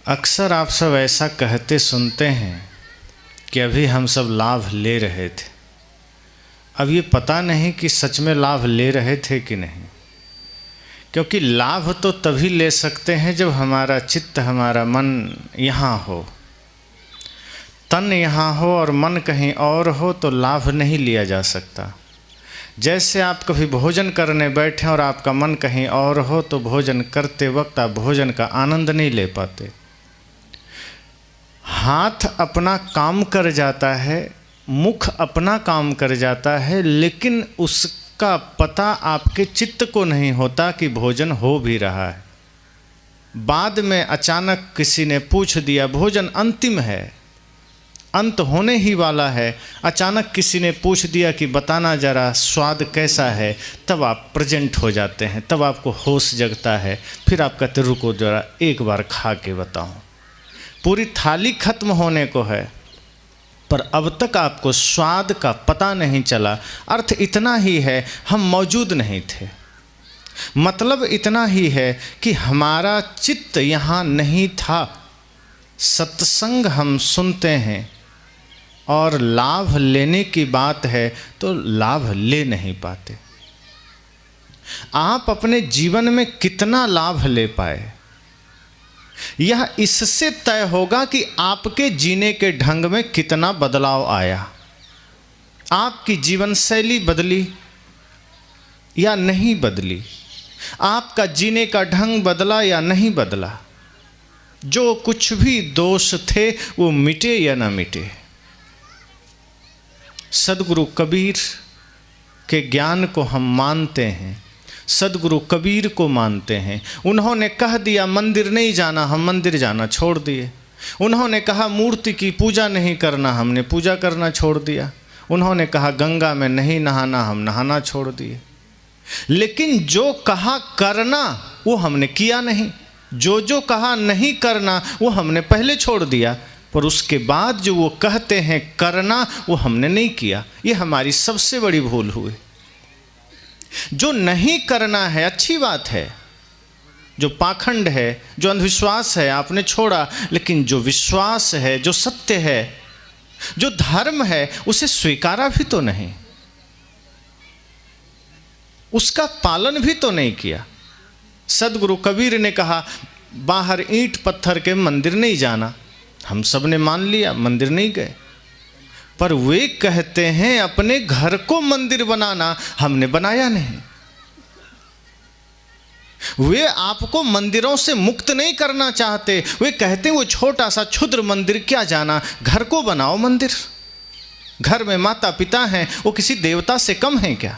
अक्सर आप सब ऐसा कहते सुनते हैं कि अभी हम सब लाभ ले रहे थे। अब ये पता नहीं कि सच में लाभ ले रहे थे कि नहीं, क्योंकि लाभ तो तभी ले सकते हैं जब हमारा चित्त, हमारा मन यहाँ हो। तन यहाँ हो और मन कहीं और हो तो लाभ नहीं लिया जा सकता। जैसे आप कभी भोजन करने बैठे और आपका मन कहीं और हो तो भोजन करते वक्त आप भोजन का आनंद नहीं ले पाते। हाथ अपना काम कर जाता है, मुख अपना काम कर जाता है, लेकिन उसका पता आपके चित्त को नहीं होता कि भोजन हो भी रहा है। बाद में अचानक किसी ने पूछ दिया, भोजन अंतिम है, अंत होने ही वाला है, अचानक किसी ने पूछ दिया कि बताना जरा स्वाद कैसा है, तब आप प्रेजेंट हो जाते हैं, तब आपको होश जगता है। फिर आप कहते रुको जरा एक बार खा के बताऊं। पूरी थाली खत्म होने को है पर अब तक आपको स्वाद का पता नहीं चला। अर्थ इतना ही है, हम मौजूद नहीं थे। मतलब इतना ही है कि हमारा चित्त यहाँ नहीं था। सत्संग हम सुनते हैं और लाभ लेने की बात है तो लाभ ले नहीं पाते। आप अपने जीवन में कितना लाभ ले पाए, यह इससे तय होगा कि आपके जीने के ढंग में कितना बदलाव आया। आपकी जीवन शैली बदली या नहीं बदली, आपका जीने का ढंग बदला या नहीं बदला, जो कुछ भी दोष थे वो मिटे या ना मिटे। सद्गुरु कबीर के ज्ञान को हम मानते हैं, सद्गुरु कबीर को मानते हैं। उन्होंने कह दिया मंदिर नहीं जाना, हम मंदिर जाना छोड़ दिए। उन्होंने कहा मूर्ति की पूजा नहीं करना, हमने पूजा करना छोड़ दिया। उन्होंने कहा गंगा में नहीं नहाना, हम नहाना छोड़ दिए। लेकिन जो कहा करना वो हमने किया नहीं, जो कहा नहीं करना वो हमने पहले छोड़ दिया। पर उसके बाद जो वो कहते हैं करना वो हमने नहीं किया। ये हमारी सबसे बड़ी भूल हुई। जो नहीं करना है अच्छी बात है, जो पाखंड है, जो अंधविश्वास है आपने छोड़ा, लेकिन जो विश्वास है, जो सत्य है, जो धर्म है उसे स्वीकारा भी तो नहीं, उसका पालन भी तो नहीं किया। सद्गुरु कबीर ने कहा बाहर ईंट पत्थर के मंदिर नहीं जाना, हम सब ने मान लिया, मंदिर नहीं गए। पर वे कहते हैं अपने घर को मंदिर बनाना, हमने बनाया नहीं। वे आपको मंदिरों से मुक्त नहीं करना चाहते। वे कहते हैं वो छोटा सा क्षुद्र मंदिर क्या जाना, घर को बनाओ मंदिर। घर में माता पिता हैं, वो किसी देवता से कम हैं क्या?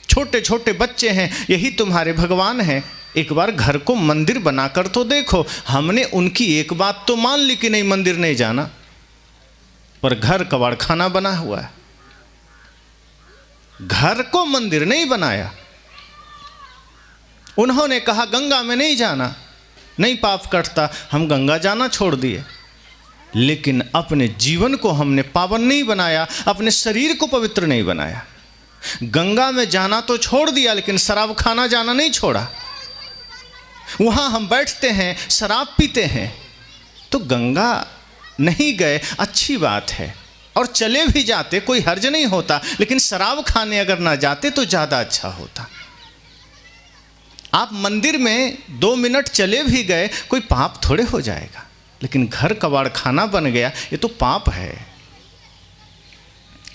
छोटे छोटे बच्चे हैं, यही तुम्हारे भगवान हैं। एक बार घर को मंदिर बनाकर तो देखो। हमने उनकी एक बात तो मान ली कि नहीं मंदिर नहीं जाना, पर घर कबाड़ खाना बना हुआ है। घर को मंदिर नहीं बनाया। उन्होंने कहा गंगा में नहीं जाना, नहीं पाप कटता, हम गंगा जाना छोड़ दिए। लेकिन अपने जीवन को हमने पावन नहीं बनाया, अपने शरीर को पवित्र नहीं बनाया। गंगा में जाना तो छोड़ दिया, लेकिन शराब खाना जाना नहीं छोड़ा। वहां हम बैठते हैं, शराब पीते हैं, तो गंगा नहीं गए अच्छी बात है, और चले भी जाते कोई हर्ज नहीं होता, लेकिन शराब खाने अगर ना जाते तो ज़्यादा अच्छा होता। आप मंदिर में 2 मिनट चले भी गए, कोई पाप थोड़े हो जाएगा, लेकिन घर कबाड़ खाना बन गया, ये तो पाप है।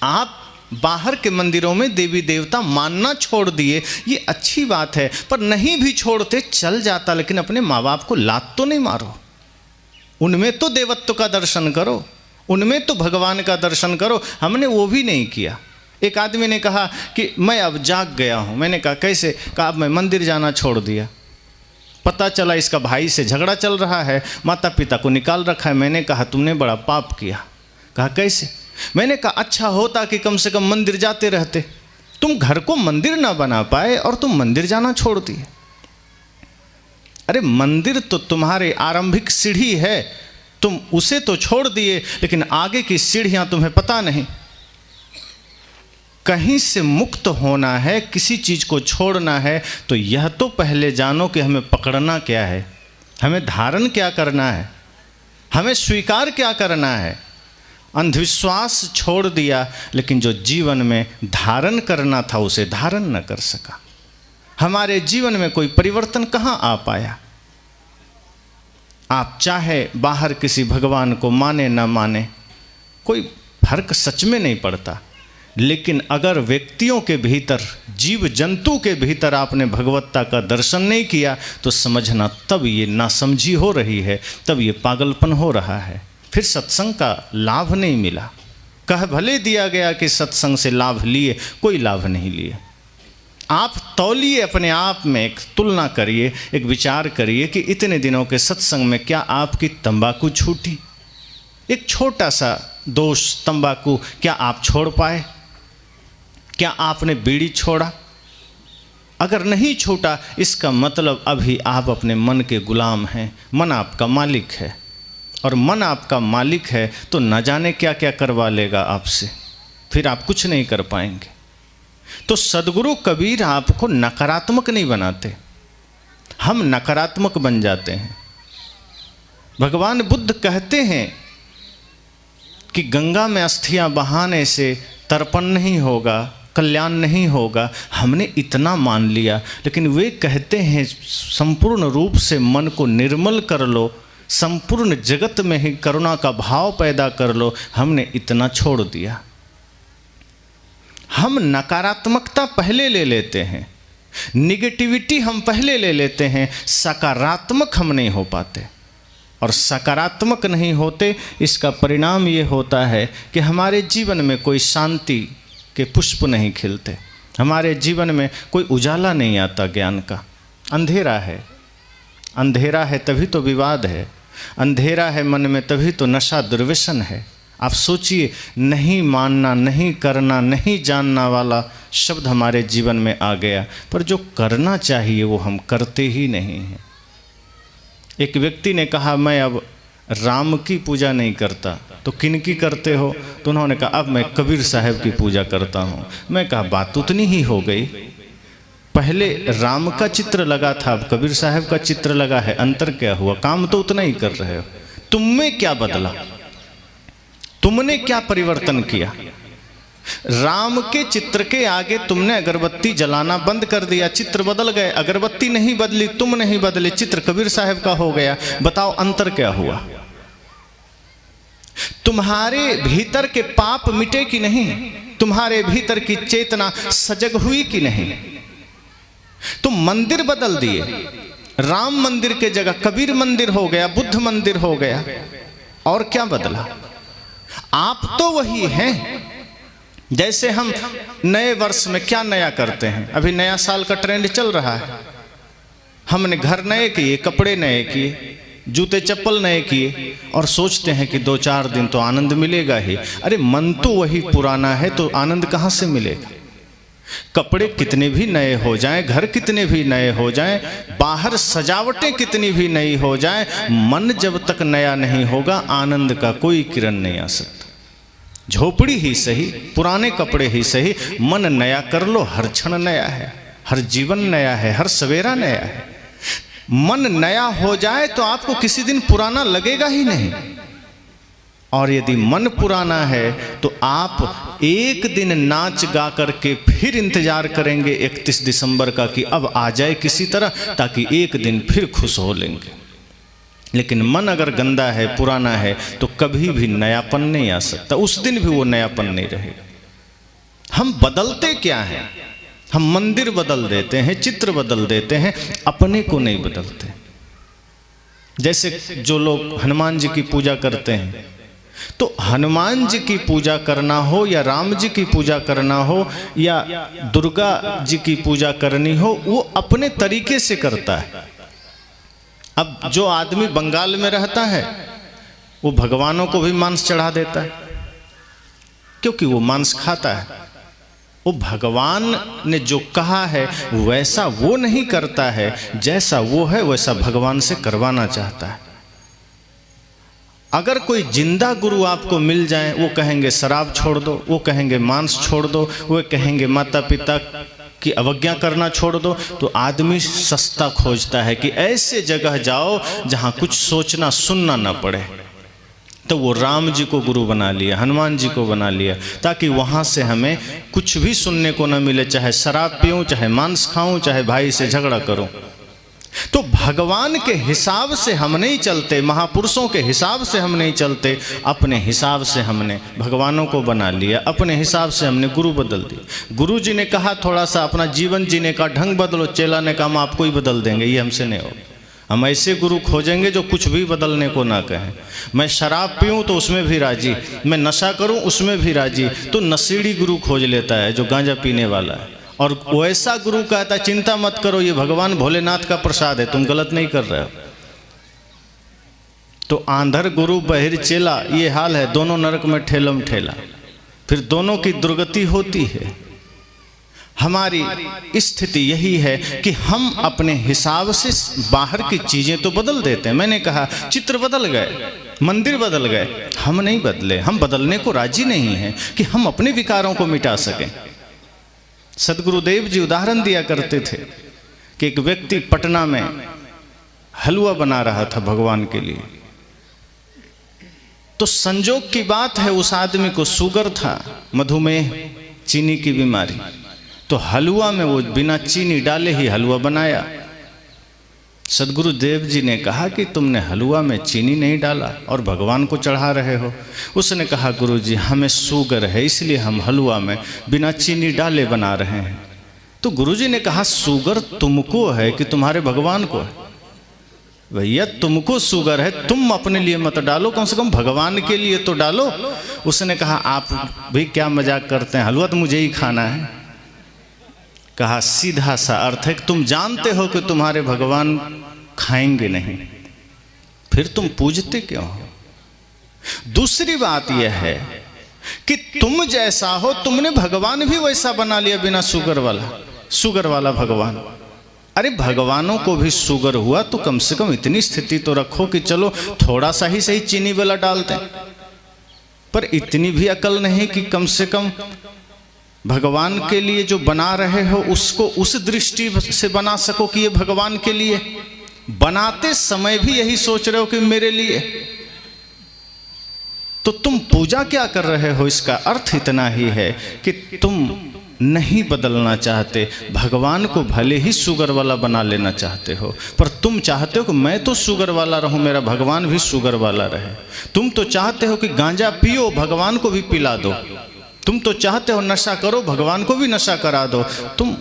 आप बाहर के मंदिरों में देवी देवता मानना छोड़ दिए, ये अच्छी बात है, पर नहीं भी छोड़ते चल जाता, लेकिन अपने माँ बाप को लात तो नहीं मारो। उनमें तो देवत्व का दर्शन करो, उनमें तो भगवान का दर्शन करो। हमने वो भी नहीं किया। एक आदमी ने कहा कि मैं अब जाग गया हूँ। मैंने कहा कैसे? कहा अब मैं मंदिर जाना छोड़ दिया। पता चला इसका भाई से झगड़ा चल रहा है, माता पिता को निकाल रखा है। मैंने कहा तुमने बड़ा पाप किया। कहा कैसे? मैंने कहा अच्छा होता कि कम से कम मंदिर जाते रहते। तुम घर को मंदिर ना बना पाए और तुम मंदिर जाना छोड़ दिए। अरे मंदिर तो तुम्हारे आरंभिक सीढ़ी है, तुम उसे तो छोड़ दिए, लेकिन आगे की सीढ़ियां तुम्हें पता नहीं। कहीं से मुक्त होना है, किसी चीज़ को छोड़ना है, तो यह तो पहले जानो कि हमें पकड़ना क्या है, हमें धारण क्या करना है। हमें स्वीकार क्या करना है? अंधविश्वास छोड़ दिया, लेकिन जो जीवन में धारण करना था उसे धारण न कर सका। हमारे जीवन में कोई परिवर्तन कहाँ आ पाया? आप चाहे बाहर किसी भगवान को माने न माने, कोई फर्क सच में नहीं पड़ता, लेकिन अगर व्यक्तियों के भीतर, जीव जंतु के भीतर आपने भगवत्ता का दर्शन नहीं किया तो समझना तब ये नासमझी हो रही है, तब ये पागलपन हो रहा है। फिर सत्संग का लाभ नहीं मिला। कह भले दिया गया कि सत्संग से लाभ लिए, कोई लाभ नहीं लिए। आप तौलिए, अपने आप में एक तुलना करिए, एक विचार करिए कि इतने दिनों के सत्संग में क्या आपकी तंबाकू छूटी? एक छोटा सा दोष तंबाकू, क्या आप छोड़ पाए? क्या आपने बीड़ी छोड़ा? अगर नहीं छूटा, इसका मतलब अभी आप अपने मन के गुलाम हैं। मन आपका मालिक है, और मन आपका मालिक है तो न जाने क्या क्या करवा लेगा आपसे, फिर आप कुछ नहीं कर पाएंगे। तो सद्गुरु कबीर आपको नकारात्मक नहीं बनाते, हम नकारात्मक बन जाते हैं। भगवान बुद्ध कहते हैं कि गंगा में अस्थियां बहाने से तर्पण नहीं होगा, कल्याण नहीं होगा। हमने इतना मान लिया, लेकिन वे कहते हैं संपूर्ण रूप से मन को निर्मल कर लो, संपूर्ण जगत में ही करुणा का भाव पैदा कर लो। हमने इतना छोड़ दिया। हम नकारात्मकता पहले ले लेते हैं, निगेटिविटी हम पहले ले लेते हैं, सकारात्मक हम नहीं हो पाते। और सकारात्मक नहीं होते, इसका परिणाम ये होता है कि हमारे जीवन में कोई शांति के पुष्प नहीं खिलते, हमारे जीवन में कोई उजाला नहीं आता ज्ञान का। अंधेरा है, अंधेरा है तभी तो विवाद है, अंधेरा है मन में तभी तो नशा दुर्व्यसन है। आप सोचिए, नहीं मानना, नहीं करना, नहीं जानना वाला शब्द हमारे जीवन में आ गया, पर जो करना चाहिए वो हम करते ही नहीं हैं। एक व्यक्ति ने कहा, मैं अब राम की पूजा नहीं करता, तो किन की करते हो? तो उन्होंने कहा, अब मैं कबीर साहब की पूजा करता हूँ। मैं कहा, बात उतनी ही हो गई। पहले राम का चित्र लगा था, अब कबीर साहब का चित्र लगा है, अंतर क्या हुआ? काम तो उतना ही कर रहे हो। तुम में क्या बदला? तुमने क्या परिवर्तन किया? राम के चित्र के आगे तुमने अगरबत्ती जलाना बंद कर दिया, चित्र बदल गए। अगरबत्ती नहीं बदली, तुम नहीं बदले, चित्र कबीर साहब का हो गया। बताओ अंतर क्या हुआ? तुम्हारे भीतर के पाप मिटे कि नहीं? तुम्हारे भीतर की चेतना सजग हुई कि नहीं? तुम मंदिर बदल दिए, राम मंदिर के जगह कबीर मंदिर हो गया, बुद्ध मंदिर हो गया, और क्या बदला? आप तो वही हैं। जैसे हम नए वर्ष में क्या नया करते हैं? अभी नया साल का ट्रेंड चल रहा है, हमने घर नए किए, कपड़े नए किए, जूते चप्पल नए किए, और सोचते हैं कि 2-4 दिन तो आनंद मिलेगा ही। अरे मन तो वही पुराना है, तो आनंद कहाँ से मिलेगा? कपड़े कितने भी नए हो जाएं, घर कितने भी नए हो जाएं, बाहर सजावटें कितनी भी नई हो जाएं, मन जब तक नया नहीं होगा, आनंद का कोई किरण नहीं आ सकता। झोपड़ी ही सही, पुराने कपड़े ही सही, मन नया कर लो, हर क्षण नया है, हर जीवन नया है, हर सवेरा नया है। मन नया हो जाए तो आपको किसी दिन पुराना लगेगा ही नहीं। और यदि मन पुराना है तो आप एक दिन नाच गा करके फिर इंतजार करेंगे 31 दिसंबर का कि अब आ जाए किसी तरह, ताकि एक दिन फिर खुश हो लेंगे। लेकिन मन अगर गंदा है, पुराना है, तो कभी भी नयापन नहीं आ सकता, उस दिन भी वो नयापन नहीं रहेगा। हम बदलते क्या हैं? हम मंदिर बदल देते हैं, चित्र बदल देते हैं, अपने को नहीं बदलते। जैसे जो लोग हनुमान जी की पूजा करते हैं, तो हनुमान जी की पूजा करना हो या राम जी की पूजा करना हो या दुर्गा जी की पूजा करनी हो, वो अपने तरीके से करता है। अब जो आदमी बंगाल में रहता है वो भगवानों को भी मांस चढ़ा देता है, क्योंकि वो मांस खाता है। वो भगवान ने जो कहा है वैसा वो नहीं करता है, जैसा वो है वैसा भगवान से करवाना चाहता है। अगर कोई जिंदा गुरु आपको मिल जाए, वो कहेंगे शराब छोड़ दो, वो कहेंगे मांस छोड़ दो, वो कहेंगे माता पिता की अवज्ञा करना छोड़ दो, तो आदमी सस्ता खोजता है कि ऐसे जगह जाओ जहाँ कुछ सोचना सुनना ना पड़े। तो वो राम जी को गुरु बना लिया, हनुमान जी को बना लिया, ताकि वहाँ से हमें कुछ भी सुनने को न मिले, चाहे शराब पीऊँ, चाहे मांस खाऊँ, चाहे भाई से झगड़ा करूँ। तो भगवान के हिसाब से हम नहीं चलते, महापुरुषों के हिसाब से हम नहीं चलते, अपने हिसाब से हमने भगवानों को बना लिया, अपने हिसाब से हमने गुरु बदल दिया। गुरु जी ने कहा थोड़ा सा अपना जीवन जीने का ढंग बदलो, चेला ने कहा हम आपको ही बदल देंगे, ये हमसे नहीं होगा। हम ऐसे गुरु खोजेंगे जो कुछ भी बदलने को ना कहें। मैं शराब पीऊँ तो उसमें भी राजी, मैं नशा करूँ उसमें भी राजी। तो नशेड़ी गुरु खोज लेता है जो गांजा पीने वाला है, और वैसा गुरु कहता है चिंता मत करो, ये भगवान भोलेनाथ का प्रसाद है, तुम गलत नहीं कर रहे हो। तो आंधर गुरु बहिर चेला, ये हाल है, दोनों नरक में ठेलम ठेला, फिर दोनों की दुर्गति होती है। हमारी स्थिति यही है कि हम अपने हिसाब से बाहर की चीजें तो बदल देते हैं। मैंने कहा चित्र बदल गए, मंदिर बदल गए, हम नहीं बदले। हम बदलने को राजी नहीं हैं कि हम अपने विकारों को मिटा सकें। सदगुरुदेव जी उदाहरण दिया करते थे कि एक व्यक्ति पटना में हलवा बना रहा था भगवान के लिए। तो संजोग की बात है, उस आदमी को शुगर था, मधुमेह, चीनी की बीमारी। तो हलवा में वो बिना चीनी डाले ही हलवा बनाया। सदगुरुदेव जी ने कहा कि तुमने हलवा में चीनी नहीं डाला और भगवान को चढ़ा रहे हो। उसने कहा गुरु जी हमें शुगर है, इसलिए हम हलवा में बिना चीनी डाले बना रहे हैं। तो गुरु जी ने कहा शुगर तुमको है कि तुम्हारे भगवान को है? भैया तुमको शुगर है, तुम अपने लिए मत डालो, कम से कम भगवान के लिए तो डालो। उसने कहा आप भी क्या मजाक करते हैं, हलवा तो मुझे ही खाना है। कहा सीधा सा अर्थ है कि तुम जानते हो कि तुम्हारे भगवान खाएंगे नहीं, फिर तुम पूजते क्यों हो? दूसरी बात यह है कि तुम जैसा हो, तुमने भगवान भी वैसा बना लिया बिना शुगर वाला भगवान। अरे भगवानों को भी शुगर हुआ तो कम से कम इतनी स्थिति तो रखो कि चलो थोड़ा सा ही सही चीनी वाला डालते, पर इतनी भी अकल नहीं कि कम से कम भगवान के लिए जो बना रहे हो उसको उस दृष्टि से बना सको कि ये भगवान के लिए। बनाते समय भी यही सोच रहे हो कि मेरे लिए, तो तुम पूजा क्या कर रहे हो? इसका अर्थ इतना ही है कि तुम नहीं बदलना चाहते, भगवान को भले ही शुगर वाला बना लेना चाहते हो, पर तुम चाहते हो कि मैं तो शुगर वाला रहूं, मेरा भगवान भी शुगर वाला रहे। तुम तो चाहते हो कि गांजा पियो, भगवान को भी पिला दो। तुम तो चाहते हो नशा करो, भगवान को भी नशा करा दो। तुम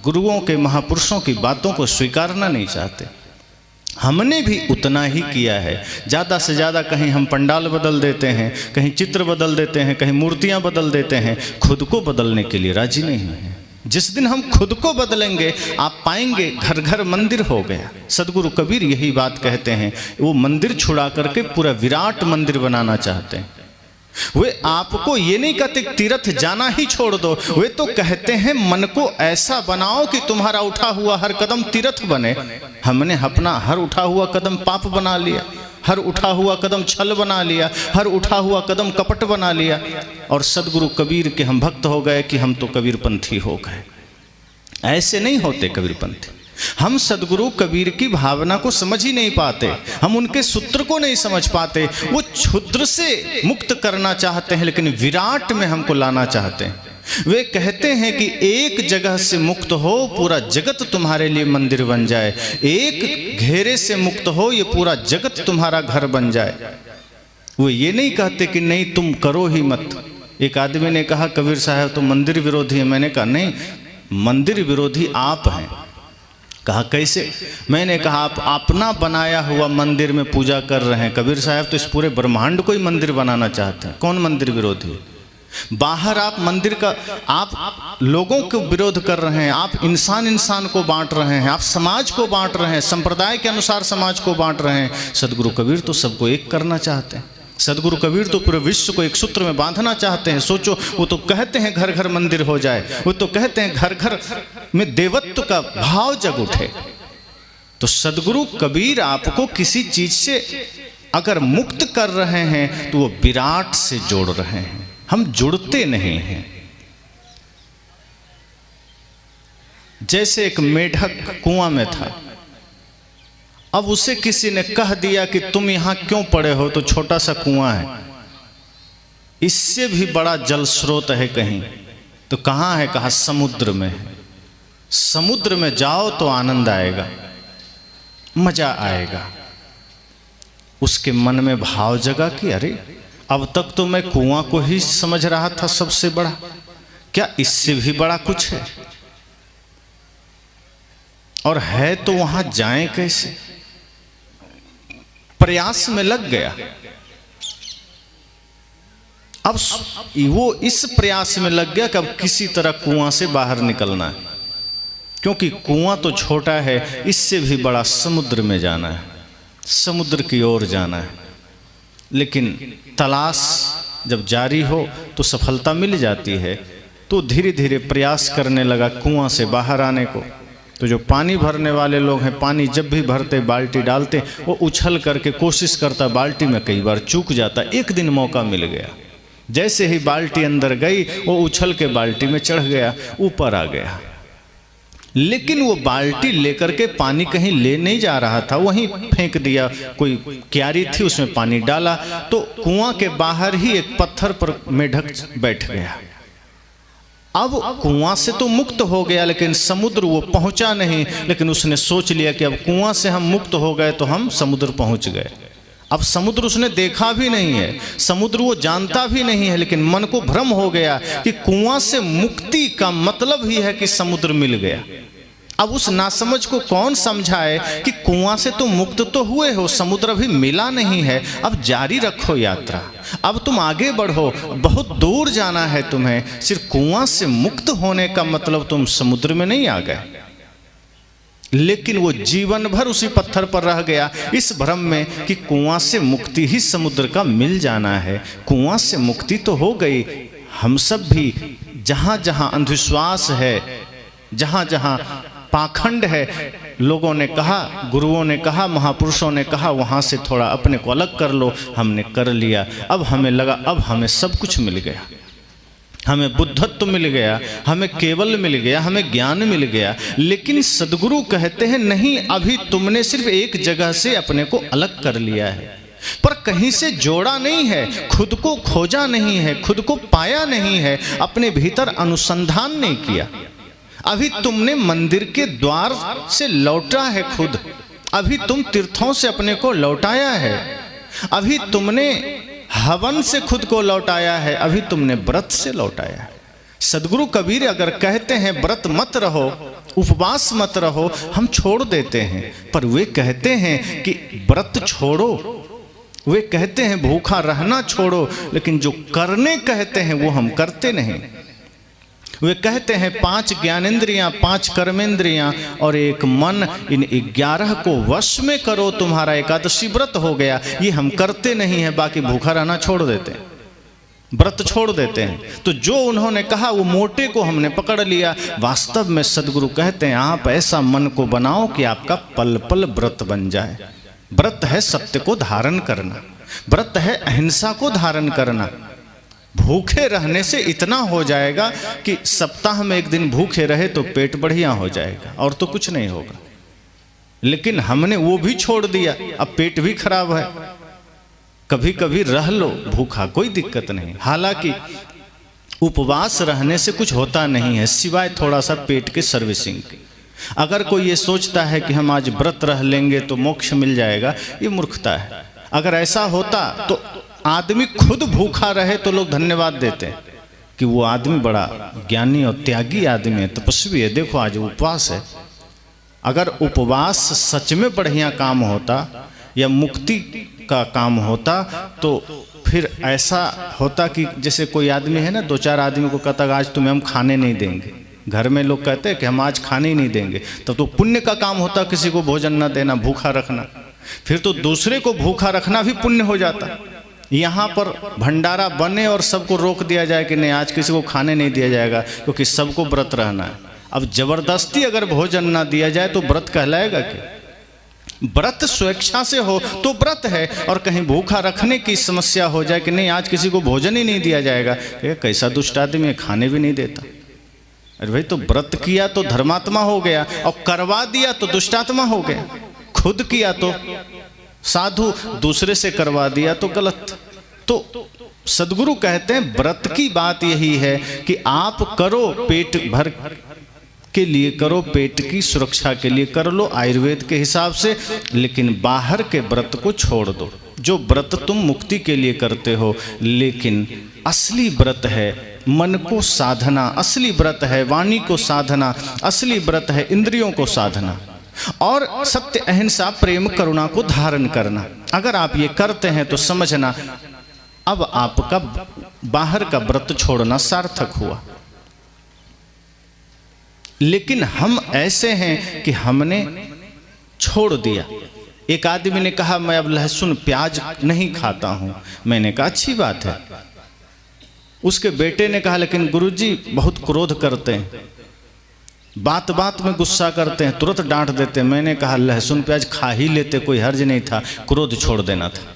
गुरुओं के, महापुरुषों की बातों को स्वीकारना नहीं चाहते। हमने भी उतना ही किया है। ज़्यादा से ज़्यादा कहीं हम पंडाल बदल देते हैं, कहीं चित्र बदल देते हैं, कहीं मूर्तियां बदल देते हैं, खुद को बदलने के लिए राजी नहीं हैं। जिस दिन हम खुद को बदलेंगे आप पाएंगे घर घर मंदिर हो गया। सदगुरु कबीर यही बात कहते हैं, वो मंदिर छुड़ा करके पूरा विराट मंदिर बनाना चाहते हैं। वे आपको ये नहीं कहते तीर्थ जाना ही छोड़ दो, वे तो कहते हैं मन को ऐसा बनाओ कि तुम्हारा उठा हुआ हर कदम तीर्थ बने। हमने अपना हर उठा हुआ कदम पाप बना लिया, हर उठा हुआ कदम छल बना लिया, हर उठा हुआ कदम कपट बना लिया, और सदगुरु कबीर के हम भक्त हो गए कि हम तो कबीरपंथी हो गए। ऐसे नहीं होते कबीरपंथी। हम सदगुरु कबीर की भावना को समझ ही नहीं पाते, हम उनके सूत्र को नहीं समझ पाते। वो क्षुद्र से मुक्त करना चाहते हैं लेकिन विराट में हमको लाना चाहते हैं। वे कहते हैं कि एक जगह से मुक्त हो पूरा जगत तुम्हारे लिए मंदिर बन जाए, एक घेरे से मुक्त हो ये पूरा जगत तुम्हारा घर बन जाए। वो ये नहीं कहते कि नहीं तुम करो ही मत। एक आदमी ने कहा कबीर साहब तो मंदिर विरोधी है। मैंने कहा नहीं, मंदिर विरोधी आप हैं। कहा कैसे? मैंने कहा आप अपना बनाया हुआ मंदिर में पूजा कर रहे हैं। कबीर साहब तो इस पूरे ब्रह्मांड को ही मंदिर बनाना चाहते हैं। कौन मंदिर विरोधी? बाहर आप मंदिर का, आप लोगों को विरोध कर रहे हैं, आप इंसान को बांट रहे हैं, आप समाज को बांट रहे हैं, संप्रदाय के अनुसार समाज को बांट रहे हैं। सदगुरु कबीर तो सबको एक करना चाहते हैं। सदगुरु कबीर तो पूरे विश्व को एक सूत्र में बांधना चाहते हैं। सोचो, वो तो कहते हैं घर घर मंदिर हो जाए, वो तो कहते हैं घर घर में देवत्व का भाव जग उठे। तो सदगुरु कबीर आपको किसी चीज से अगर मुक्त कर रहे हैं तो वो विराट से जोड़ रहे हैं, हम जुड़ते नहीं हैं। जैसे एक मेढक कुआं में था अब उसे किसी ने कह दिया कि तुम यहाँ क्यों पड़े हो, तो छोटा सा कुआं है, इससे भी बड़ा जल स्रोत है कहीं, तो कहाँ है? कहा समुद्र में है। समुद्र में जाओ तो आनंद आएगा, मजा आएगा। उसके मन में भाव जगा कि अरे अब तक तो मैं कुआं को ही समझ रहा था सबसे बड़ा, क्या इससे भी बड़ा कुछ है? और है तो वहां जाएं कैसे? प्रयास में लग गया। अब वो इस प्रयास में लग गया कि अब किसी तरह कुआं से बाहर निकलना है, क्योंकि कुआं तो छोटा है, इससे भी बड़ा समुद्र में जाना है, समुद्र की ओर जाना है। लेकिन तलाश जब जारी हो तो सफलता मिल जाती है, तो धीरे धीरे प्रयास करने लगा कुआं से बाहर आने को। तो जो पानी भरने वाले लोग हैं, पानी जब भी भरते बाल्टी डालते, वो उछल करके कोशिश करता, बाल्टी में कई बार चूक जाता। एक दिन मौका मिल गया, जैसे ही बाल्टी अंदर गई वो उछल के बाल्टी में चढ़ गया, ऊपर आ गया। लेकिन वो बाल्टी लेकर के पानी कहीं ले नहीं जा रहा था, वहीं फेंक दिया। कोई क्यारी थी, उसमें पानी डाला तो कुआं के बाहर ही एक पत्थर पर मेढक बैठ गया। अब कुआं से तो मुक्त हो गया, लेकिन समुद्र वो पहुंचा नहीं। लेकिन उसने सोच लिया कि अब कुआं से हम मुक्त हो गए तो हम समुद्र पहुंच गए। अब समुद्र उसने देखा भी नहीं है, समुद्र वो जानता भी नहीं है, लेकिन मन को भ्रम हो गया कि कुआं से मुक्ति का मतलब ही है कि समुद्र मिल गया। अब उस नासमझ को कौन समझाए कि कुआं से तो मुक्त तो हुए हो, समुद्र भी मिला नहीं है, अब जारी रखो यात्रा, अब तुम आगे बढ़ो, बहुत दूर जाना है तुम्हें। सिर्फ कुआं से मुक्त होने का मतलब तुम समुद्र में नहीं आ गए। लेकिन वो जीवन भर उसी पत्थर पर रह गया, इस भ्रम में कि कुआं से मुक्ति ही समुद्र का मिल जाना है। कुआं से मुक्ति तो हो गई। हम सब भी जहां जहां अंधविश्वास है, जहां जहां पाखंड है, लोगों ने कहा, गुरुओं ने कहा, महापुरुषों ने कहा, वहां से थोड़ा अपने को अलग कर लो। हमने कर लिया। अब हमें लगा अब हमें सब कुछ मिल गया, हमें बुद्धत्व मिल गया, हमें केवल मिल गया, हमें ज्ञान मिल गया। लेकिन सदगुरु कहते हैं नहीं, अभी तुमने सिर्फ एक जगह से अपने को अलग कर लिया है, पर कहीं से जोड़ा नहीं है, खुद को खोजा नहीं है, खुद को पाया नहीं है, अपने भीतर अनुसंधान नहीं किया। अभी तुमने मंदिर के द्वार से लौटा है खुद, अभी तुम तीर्थों से अपने को लौटाया है, अभी तुमने हवन से खुद को लौटाया है, अभी तुमने व्रत से लौटाया है। सदगुरु कबीर अगर कहते हैं व्रत मत रहो, उपवास मत रहो, हम छोड़ देते हैं, पर वे कहते हैं कि व्रत छोड़ो, वे कहते हैं भूखा रहना छोड़ो, लेकिन जो करने कहते हैं वो हम करते नहीं। वे कहते हैं 5 ज्ञानेंद्रियां, 5 कर्मेंद्रियां और 1 मन, इन 11 को वश में करो, तुम्हारा एकादशी व्रत हो गया। ये हम करते नहीं है, बाकी भूखा रहना छोड़ देते हैं, व्रत छोड़ देते हैं। तो जो उन्होंने कहा वो मोटे को हमने पकड़ लिया। वास्तव में सदगुरु कहते हैं आप ऐसा मन को बनाओ कि आपका पल पल व्रत बन जाए। व्रत है सत्य को धारण करना, व्रत है अहिंसा को धारण करना। भूखे रहने से इतना हो जाएगा कि सप्ताह में 1 दिन भूखे रहे तो पेट बढ़िया हो जाएगा, और तो कुछ नहीं होगा। लेकिन हमने वो भी छोड़ दिया, अब पेट भी खराब है। कभी कभी रह लो भूखा, कोई दिक्कत नहीं। हालांकि उपवास रहने से कुछ होता नहीं है, सिवाय थोड़ा सा पेट के सर्विसिंग। अगर कोई ये सोचता है कि हम आज व्रत रह लेंगे तो मोक्ष मिल जाएगा, ये मूर्खता है। अगर ऐसा होता तो आदमी खुद भूखा रहे तो लोग धन्यवाद देते हैं कि वो आदमी बड़ा ज्ञानी और त्यागी आदमी है, तपस्वी है, देखो आज उपवास है। अगर उपवास सच में बढ़िया काम होता या मुक्ति का काम होता तो फिर ऐसा होता कि जैसे कोई आदमी है ना, 2-4 आदमी को कहता आज तुम्हें हम खाने नहीं देंगे। घर में लोग कहते हैं कि हम आज खाने ही नहीं देंगे, तब तो पुण्य का काम होता किसी को भोजन न देना, भूखा रखना। फिर तो दूसरे को भूखा रखना भी पुण्य हो जाता। यहाँ पर भंडारा बने और सबको रोक दिया जाए कि नहीं आज किसी को खाने नहीं दिया जाएगा क्योंकि सबको व्रत रहना है। अब जबरदस्ती अगर भोजन ना दिया जाए तो व्रत कहलाएगा क्या? व्रत स्वेच्छा से हो तो व्रत है, और कहीं भूखा रखने की समस्या हो जाए कि नहीं आज किसी को भोजन ही नहीं दिया जाएगा, कैसा दुष्ट आदमी है, खाने भी नहीं देता। अरे भाई तो व्रत किया तो धर्मात्मा हो गया और करवा दिया तो दुष्टात्मा हो गया। खुद किया तो साधु, दूसरे से करवा दिया तो गलत। तो सदगुरु कहते हैं व्रत की बात यही है कि आप करो पेट भर के लिए करो, पेट की सुरक्षा के लिए कर लो आयुर्वेद के हिसाब से, लेकिन बाहर के व्रत को छोड़ दो। जो व्रत तुम मुक्ति के लिए करते हो, लेकिन असली व्रत है मन को साधना, असली व्रत है वाणी को साधना, असली व्रत है इंद्रियों को साधना, और सत्य अहिंसा प्रेम करुणा को धारण करना। अगर आप ये करते हैं तो समझना अब आपका बाहर का व्रत छोड़ना सार्थक हुआ। लेकिन हम ऐसे हैं कि हमने छोड़ दिया। एक आदमी ने कहा मैं अब लहसुन प्याज नहीं खाता हूं। मैंने कहा अच्छी बात है। उसके बेटे ने कहा लेकिन गुरुजी बहुत क्रोध करते हैं, बात बात में गुस्सा करते हैं, तुरंत डांट देते हैं। मैंने कहा लहसुन प्याज खा ही लेते, कोई हर्ज नहीं था, क्रोध छोड़ देना था।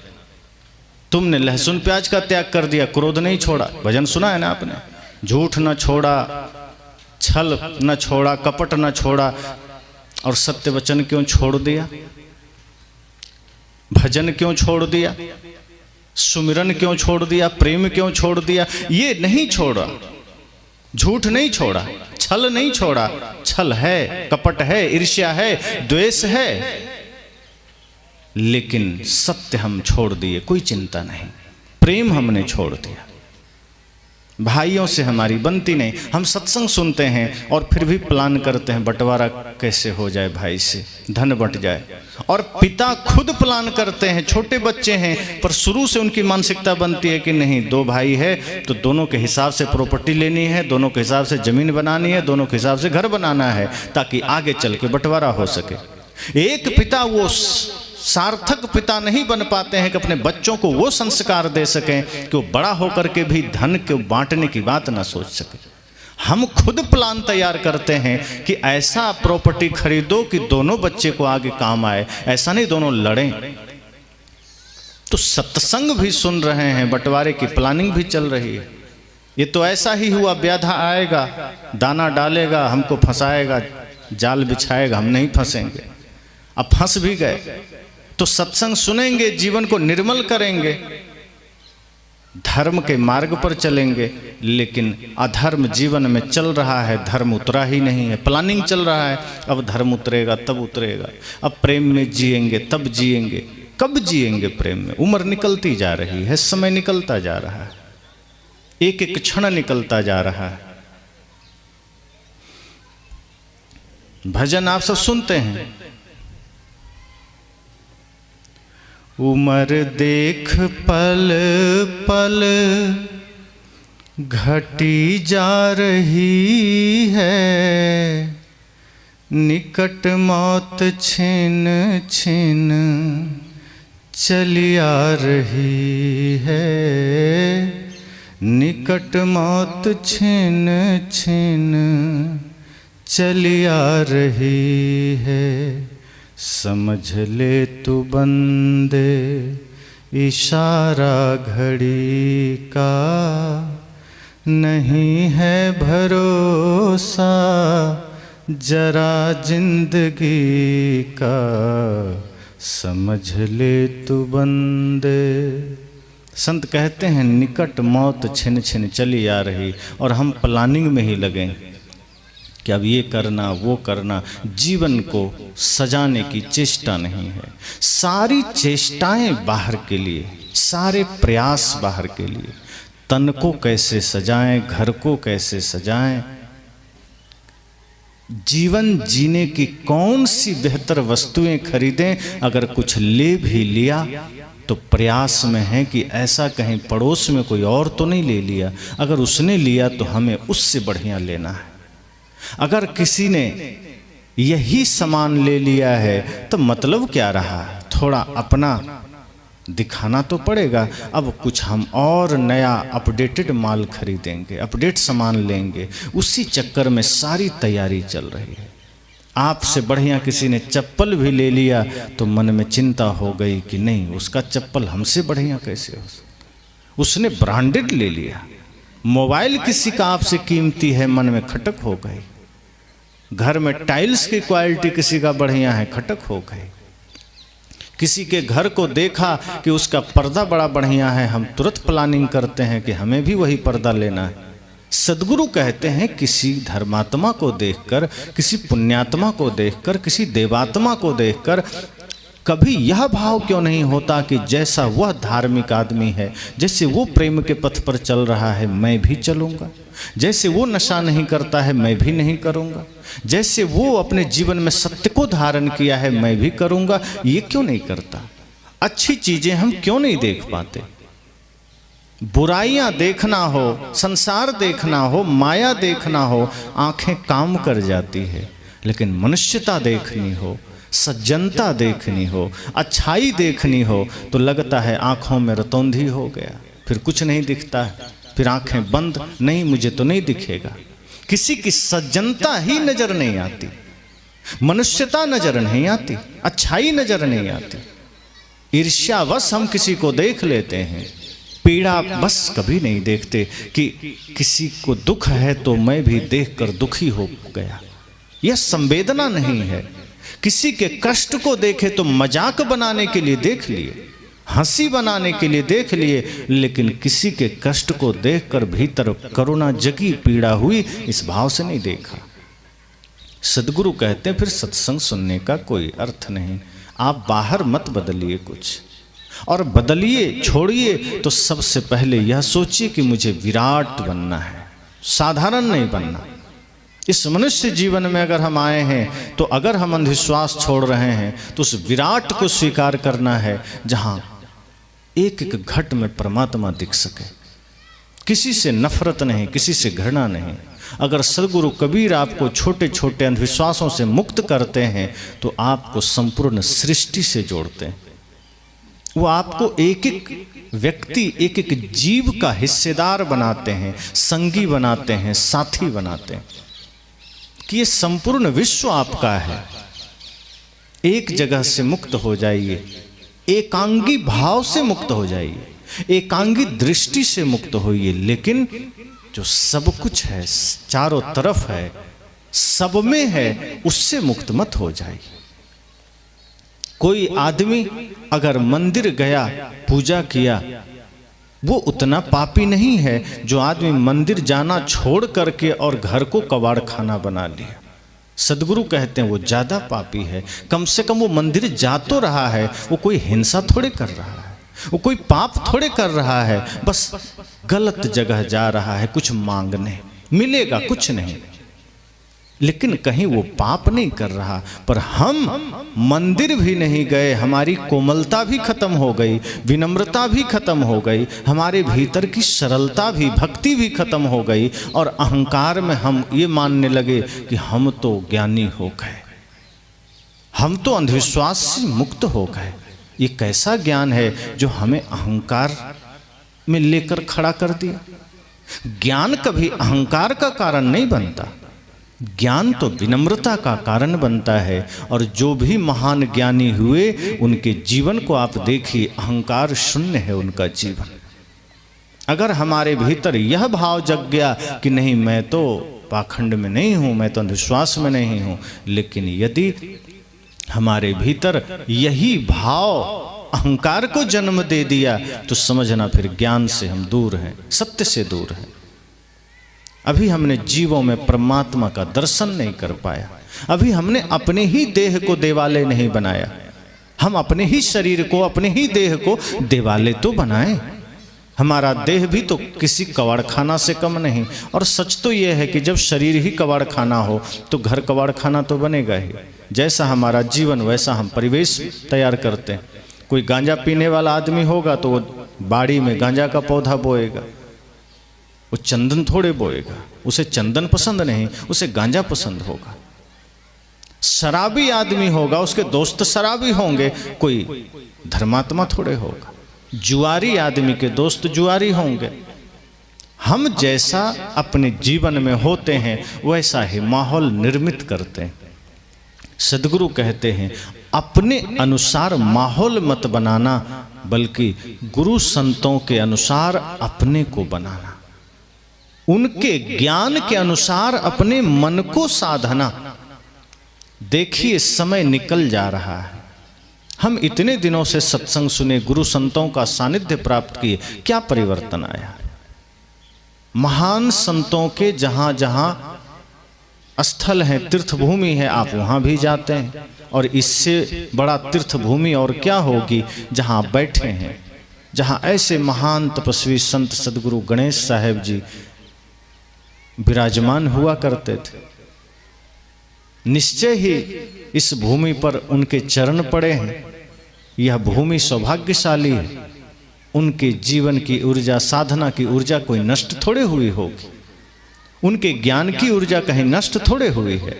तुमने लहसुन प्याज का त्याग कर दिया, क्रोध नहीं छोड़ा। भजन सुना है ना आपने, झूठ न छोड़ा, छल न छोड़ा, कपट न छोड़ा, और सत्य वचन क्यों छोड़ दिया? भजन क्यों छोड़ दिया? सुमिरन क्यों छोड़ दिया? प्रेम क्यों छोड़ दिया? ये नहीं छोड़ा, झूठ नहीं छोड़ा, छल नहीं छोड़ा। छल है, कपट है, ईर्ष्या है, द्वेष है, लेकिन सत्य हम छोड़ दिए, कोई चिंता नहीं। प्रेम हमने छोड़ दिया, भाइयों से हमारी बनती नहीं। हम सत्संग सुनते हैं और फिर भी प्लान करते हैं बंटवारा कैसे हो जाए, भाई से धन बंट जाए। और पिता खुद प्लान करते हैं, छोटे बच्चे हैं पर शुरू से उनकी मानसिकता बनती है कि नहीं, दो भाई है तो दोनों के हिसाब से प्रॉपर्टी लेनी है, दोनों के हिसाब से जमीन बनानी है, दोनों के हिसाब से घर बनाना है, ताकि आगे चल के बंटवारा हो सके। एक पिता वो सार्थक पिता नहीं बन पाते हैं कि अपने बच्चों को वो संस्कार दे सकें कि वो बड़ा होकर के भी धन को बांटने की बात ना सोच सके। हम खुद प्लान तैयार करते हैं कि ऐसा प्रॉपर्टी खरीदो कि दोनों बच्चे को आगे काम आए, ऐसा नहीं दोनों लड़ें। तो सत्संग भी सुन रहे हैं, बंटवारे की प्लानिंग भी चल रही है। ये तो ऐसा ही हुआ, व्याधा आएगा, दाना डालेगा, हमको फंसाएगा, जाल बिछाएगा, हम नहीं फंसेंगे। अब फंस भी गए तो सत्संग सुनेंगे, जीवन को निर्मल करेंगे, धर्म के मार्ग पर चलेंगे। लेकिन अधर्म जीवन में चल रहा है, धर्म उतरा ही नहीं है। प्लानिंग चल रहा है, अब धर्म उतरेगा तब उतरेगा। अब प्रेम में जिएंगे तब जिएंगे, कब जिएंगे प्रेम में? उम्र निकलती जा रही है, समय निकलता जा रहा है, एक एक क्षण निकलता जा रहा है। भजन आप सब सुनते हैं, उम्र देख पल पल घटी जा रही है, निकट मौत छिन छिन चली आ रही है, निकट मौत छिन छिन चली आ रही है। समझ ले तू बंदे इशारा घड़ी का, नहीं है भरोसा जरा जिंदगी का, समझ ले तू बंदे। संत कहते हैं निकट मौत छिन छिन चली आ रही, और हम प्लानिंग में ही लगे कि अब ये करना वो करना। जीवन को सजाने की चेष्टा नहीं है, सारी चेष्टाएं बाहर के लिए, सारे प्रयास बाहर के लिए। तन को कैसे सजाएं, घर को कैसे सजाएं, जीवन जीने की कौन सी बेहतर वस्तुएं खरीदें। अगर कुछ ले भी लिया तो प्रयास में है कि ऐसा कहीं पड़ोस में कोई और तो नहीं ले लिया, अगर उसने लिया तो हमें उससे बढ़िया लेना है। अगर किसी ने यही सामान ले लिया है तो मतलब क्या रहा, थोड़ा अपना दिखाना तो पड़ेगा। अब कुछ हम और नया अपडेटेड माल खरीदेंगे, अपडेट सामान लेंगे, उसी चक्कर में सारी तैयारी चल रही है। आपसे बढ़िया किसी ने चप्पल भी ले लिया तो मन में चिंता हो गई कि नहीं, उसका चप्पल हमसे बढ़िया कैसे हो। उसने ब्रांडेड ले लिया। मोबाइल किसी का आपसे कीमती है, मन में खटक हो गई। घर में टाइल्स की क्वालिटी किसी का बढ़िया है, खटक हो गई। किसी के घर को देखा कि उसका पर्दा बड़ा बढ़िया है, हम तुरंत प्लानिंग करते हैं कि हमें भी वही पर्दा लेना है। सद्गुरु कहते हैं किसी धर्मात्मा को देखकर, किसी पुण्यात्मा को देखकर, किसी देवात्मा को देखकर कभी यह भाव क्यों नहीं होता कि जैसा वह धार्मिक आदमी है, जैसे वो प्रेम के पथ पर चल रहा है, मैं भी चलूँगा। जैसे वो नशा नहीं करता है, मैं भी नहीं करूँगा। जैसे वो अपने जीवन में सत्य को धारण किया है, मैं भी करूँगा। ये क्यों नहीं करता? अच्छी चीज़ें हम क्यों नहीं देख पाते? बुराइयाँ देखना हो, संसार देखना हो, माया देखना हो, आँखें काम कर जाती है। लेकिन मनुष्यता देखनी हो, सज्जनता देखनी हो, अच्छाई देखनी हो, तो लगता है आँखों में रतौंधी हो गया, फिर कुछ नहीं दिखता है, फिर आँखें बंद, नहीं मुझे तो नहीं दिखेगा। किसी की सज्जनता ही नजर नहीं आती, मनुष्यता नजर नहीं आती, अच्छाई नजर नहीं आती। ईर्ष्यावश हम किसी को देख लेते हैं, पीड़ा बस कभी नहीं देखते कि किसी को दुख है तो मैं भी देखकर दुखी हो गया। यह संवेदना नहीं है। किसी के कष्ट को देखे तो मजाक बनाने के लिए देख लिए, हंसी बनाने के लिए देख लिए, लेकिन किसी के कष्ट को देखकर भीतर करुणा जगी, पीड़ा हुई, इस भाव से नहीं देखा। सद्गुरु कहते हैं फिर सत्संग सुनने का कोई अर्थ नहीं। आप बाहर मत बदलिए कुछ, और बदलिए छोड़िए तो सबसे पहले यह सोचिए कि मुझे विराट बनना है, साधारण नहीं बनना। इस मनुष्य जीवन में अगर हम आए हैं तो अगर हम अंधविश्वास छोड़ रहे हैं तो उस विराट को स्वीकार करना है, जहां एक एक घट में परमात्मा दिख सके। किसी से नफरत नहीं, किसी से घृणा नहीं। अगर सद्गुरु कबीर आपको छोटे छोटे अंधविश्वासों से मुक्त करते हैं तो आपको संपूर्ण सृष्टि से जोड़ते हैं। वो आपको एक एक व्यक्ति, एक एक जीव का हिस्सेदार बनाते हैं, संगी बनाते हैं, साथी बनाते हैं कि ये संपूर्ण विश्व आपका है। एक जगह से मुक्त हो जाइए, एकांगी भाव से मुक्त हो जाइए, एकांगी दृष्टि से मुक्त होइए। लेकिन जो सब कुछ है, चारों तरफ है, सब में है, उससे मुक्त मत हो जाइए। कोई आदमी अगर मंदिर गया, पूजा किया, वो उतना पापी नहीं है जो आदमी मंदिर जाना छोड़ करके और घर को कबाड़ खाना बना लिया। सद्गुरु कहते हैं वो ज़्यादा पापी है। कम से कम वो मंदिर जा तो रहा है, वो कोई हिंसा थोड़े कर रहा है, वो कोई पाप थोड़े कर रहा है, बस गलत जगह जा रहा है कुछ मांगने, मिलेगा कुछ नहीं, लेकिन कहीं वो पाप नहीं कर रहा। पर हम मंदिर भी नहीं गए, हमारी कोमलता भी खत्म हो गई, विनम्रता भी खत्म हो गई, हमारे भीतर की सरलता भी, भक्ति भी खत्म हो गई, और अहंकार में हम ये मानने लगे कि हम तो ज्ञानी हो गए, हम तो अंधविश्वास से मुक्त हो गए। ये कैसा ज्ञान है जो हमें अहंकार में लेकर खड़ा कर दिया? ज्ञान कभी अहंकार का कारण नहीं बनता, ज्ञान तो विनम्रता का कारण बनता है। और जो भी महान ज्ञानी हुए उनके जीवन को आप देखिए, अहंकार शून्य है उनका जीवन। अगर हमारे भीतर यह भाव जग गया कि नहीं मैं तो पाखंड में नहीं हूँ, मैं तो अंधविश्वास में नहीं हूँ, लेकिन यदि हमारे भीतर यही भाव अहंकार को जन्म दे दिया तो समझना फिर ज्ञान से हम दूर हैं, सत्य से दूर हैं। अभी हमने जीवों में परमात्मा का दर्शन नहीं कर पाया, अभी हमने अपने ही देह को देवालय नहीं बनाया। हम अपने ही शरीर को, अपने ही देह को देवालय तो बनाएं। हमारा देह भी तो किसी कबाड़खाना से कम नहीं। और सच तो यह है कि जब शरीर ही कबाड़खाना हो तो घर कबाड़खाना तो बनेगा ही। जैसा हमारा जीवन वैसा हम परिवेश तैयार करते हैं। कोई गांजा पीने वाला आदमी होगा तो वो बाड़ी में गांजा का पौधा बोएगा, वो चंदन थोड़े बोएगा, उसे चंदन पसंद नहीं, उसे गांजा पसंद होगा। शराबी आदमी होगा, उसके दोस्त शराबी होंगे, कोई धर्मात्मा थोड़े होगा। जुआरी आदमी के दोस्त जुआरी होंगे। हम जैसा अपने जीवन में होते हैं वैसा ही माहौल निर्मित करते हैं। सद्गुरु कहते हैं अपने अनुसार माहौल मत बनाना, बल्कि गुरु संतों के अनुसार अपने को बनाना, उनके ज्ञान के अनुसार अपने मन को साधना। देखिए समय निकल जा रहा है, हम इतने दिनों से सत्संग सुने, गुरु संतों का सानिध्य प्राप्त किए, क्या परिवर्तन आया? महान संतों के जहां जहां स्थल है, तीर्थभूमि है, आप वहां भी जाते हैं। और इससे बड़ा तीर्थभूमि और क्या होगी जहां आप बैठे हैं, जहां ऐसे महान तपस्वी संत सदगुरु गणेश साहेब जी विराजमान हुआ करते थे। निश्चय ही इस भूमि पर उनके चरण पड़े हैं। यह भूमि सौभाग्यशाली है। उनके जीवन की ऊर्जा, साधना की ऊर्जा कोई नष्ट थोड़े हुई होगी। उनके ज्ञान की ऊर्जा कहीं नष्ट थोड़े हुई है।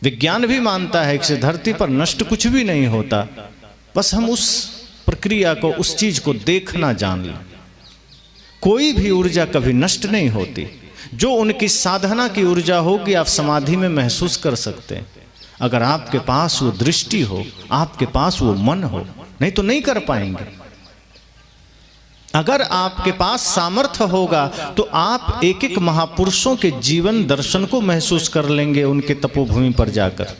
विज्ञान भी मानता है कि धरती पर नष्ट कुछ भी नहीं होता, बस हम उस प्रक्रिया को, उस चीज को देखना जान लें। कोई भी ऊर्जा कभी नष्ट नहीं होती। जो उनकी साधना की ऊर्जा होगी आप समाधि में महसूस कर सकते हैं। अगर आपके पास वो दृष्टि हो, आपके पास वो मन हो, नहीं तो नहीं कर पाएंगे। अगर आपके पास सामर्थ्य होगा तो आप एक एक महापुरुषों के जीवन दर्शन को महसूस कर लेंगे उनके तपोभूमि पर जाकर।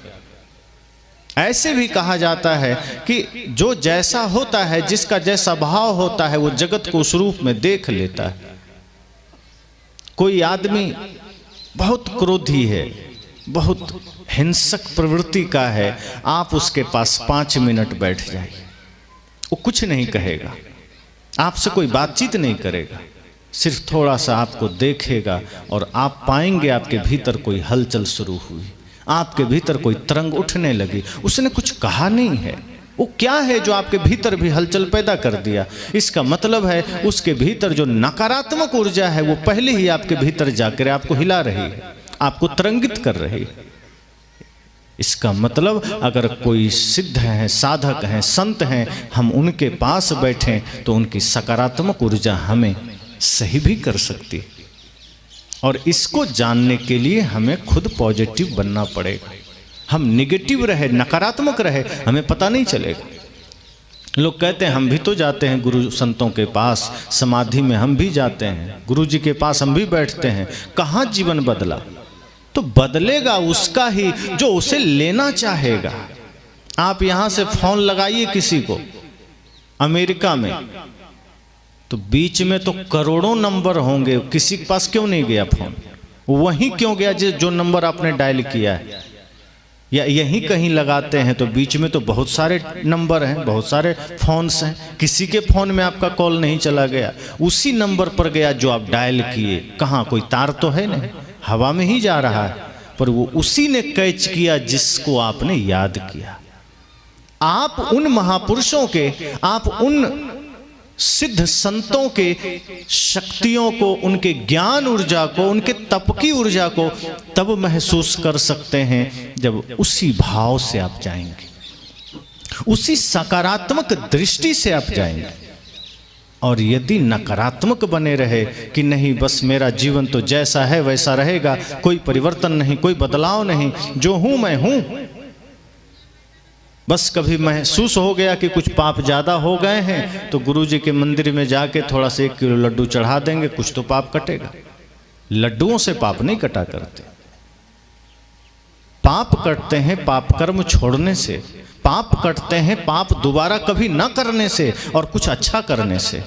ऐसे भी कहा जाता है कि जो जैसा होता है, जिसका जैसा भाव होता है, वो जगत को उस रूप में देख लेता है। कोई आदमी बहुत क्रोधी है, बहुत हिंसक प्रवृत्ति का है, आप उसके पास 5 मिनट बैठ जाइए, वो कुछ नहीं कहेगा, आपसे कोई बातचीत नहीं करेगा, सिर्फ थोड़ा सा आपको देखेगा और आप पाएंगे आपके भीतर कोई हलचल शुरू हुई, आपके भीतर कोई तरंग उठने लगी। उसने कुछ कहा नहीं है, वो क्या है जो आपके भीतर भी हलचल पैदा कर दिया? इसका मतलब है उसके भीतर जो नकारात्मक ऊर्जा है वो पहले ही आपके भीतर जाकर आपको हिला रही है, आपको तरंगित कर रही है। इसका मतलब अगर कोई सिद्ध हैं, साधक हैं, संत हैं, हम उनके पास बैठें तो उनकी सकारात्मक ऊर्जा हमें सही भी कर सकती है। और इसको जानने के लिए हमें खुद पॉजिटिव बनना पड़ेगा। हम निगेटिव रहे, नकारात्मक रहे, हमें पता नहीं चलेगा। लोग कहते हैं हम भी तो जाते हैं गुरु संतों के पास, समाधि में हम भी जाते हैं, गुरु जी के पास हम भी बैठते हैं, कहाँ जीवन बदला? तो बदलेगा उसका ही जो उसे लेना चाहेगा। आप यहां से फोन लगाइए किसी को अमेरिका में, तो बीच में तो करोड़ों नंबर होंगे, किसी के पास क्यों नहीं गया फोन? वहीं क्यों गया जो नंबर आपने डायल किया है? या यहीं कहीं लगाते हैं तो बीच में तो बहुत सारे नंबर हैं, बहुत सारे फोन्स हैं, किसी के फोन में आपका कॉल नहीं चला गया, उसी नंबर पर गया जो आप डायल किए। कहाँ कोई तार तो है नहीं, हवा में ही जा रहा है, पर वो उसी ने कैच किया जिसको आपने याद किया। आप उन महापुरुषों के, आप उन सिद्ध संतों के शक्तियों को, उनके ज्ञान ऊर्जा को, उनके तप की ऊर्जा को तब महसूस कर सकते हैं जब उसी भाव से आप जाएंगे, उसी सकारात्मक दृष्टि से आप जाएंगे। और यदि नकारात्मक बने रहे कि नहीं बस मेरा जीवन तो जैसा है वैसा रहेगा, कोई परिवर्तन नहीं, कोई बदलाव नहीं, जो हूं मैं हूं, बस कभी महसूस हो गया कि कुछ पाप ज़्यादा हो गए हैं तो गुरु जी के मंदिर में जाके थोड़ा सा 1 किलो लड्डू चढ़ा देंगे, कुछ तो पाप कटेगा। लड्डुओं से पाप नहीं कटा करते। पाप कटते हैं पाप कर्म छोड़ने से, पाप कटते हैं पाप दोबारा कभी ना करने से और कुछ अच्छा करने से।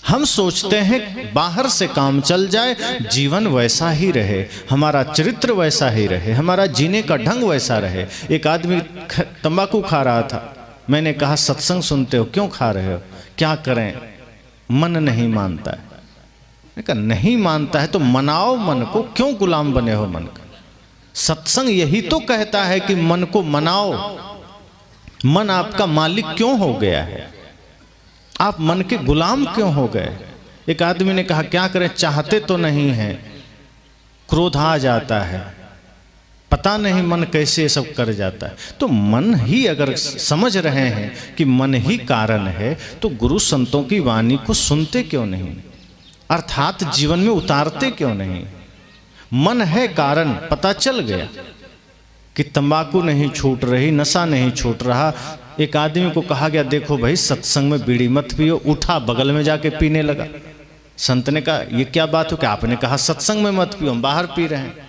हम सोचते हैं बाहर से काम चल जाए, जीवन वैसा ही रहे, हमारा चरित्र वैसा ही रहे, हमारा जीने का ढंग वैसा रहे। एक आदमी तंबाकू खा रहा था, मैंने कहा सत्संग सुनते हो, क्यों खा रहे हो? क्या करें, मन नहीं मानता है। मैंने कहा नहीं मानता है तो मनाओ मन को, क्यों गुलाम बने हो मन का? सत्संग यही तो कहता है कि मन को मनाओ। मन आपका मालिक क्यों हो गया है? आप मन के गुलाम क्यों हो गए? एक आदमी ने कहा क्या करें, चाहते तो नहीं हैं, क्रोध आ जाता है, पता नहीं मन कैसे सब कर जाता है। तो मन ही अगर समझ रहे हैं कि मन ही कारण है तो गुरु संतों की वाणी को सुनते क्यों नहीं, अर्थात जीवन में उतारते क्यों नहीं? मन है कारण, पता चल गया कि तंबाकू नहीं छूट रही, नशा नहीं छूट रहा। एक आदमी को कहा गया देखो भाई सत्संग में बीड़ी मत पियो, उठा बगल में जाके पीने लगा। संत ने कहा ये क्या बात हो कि आपने कहा सत्संग में मत पियो, हम बाहर पी रहे हैं।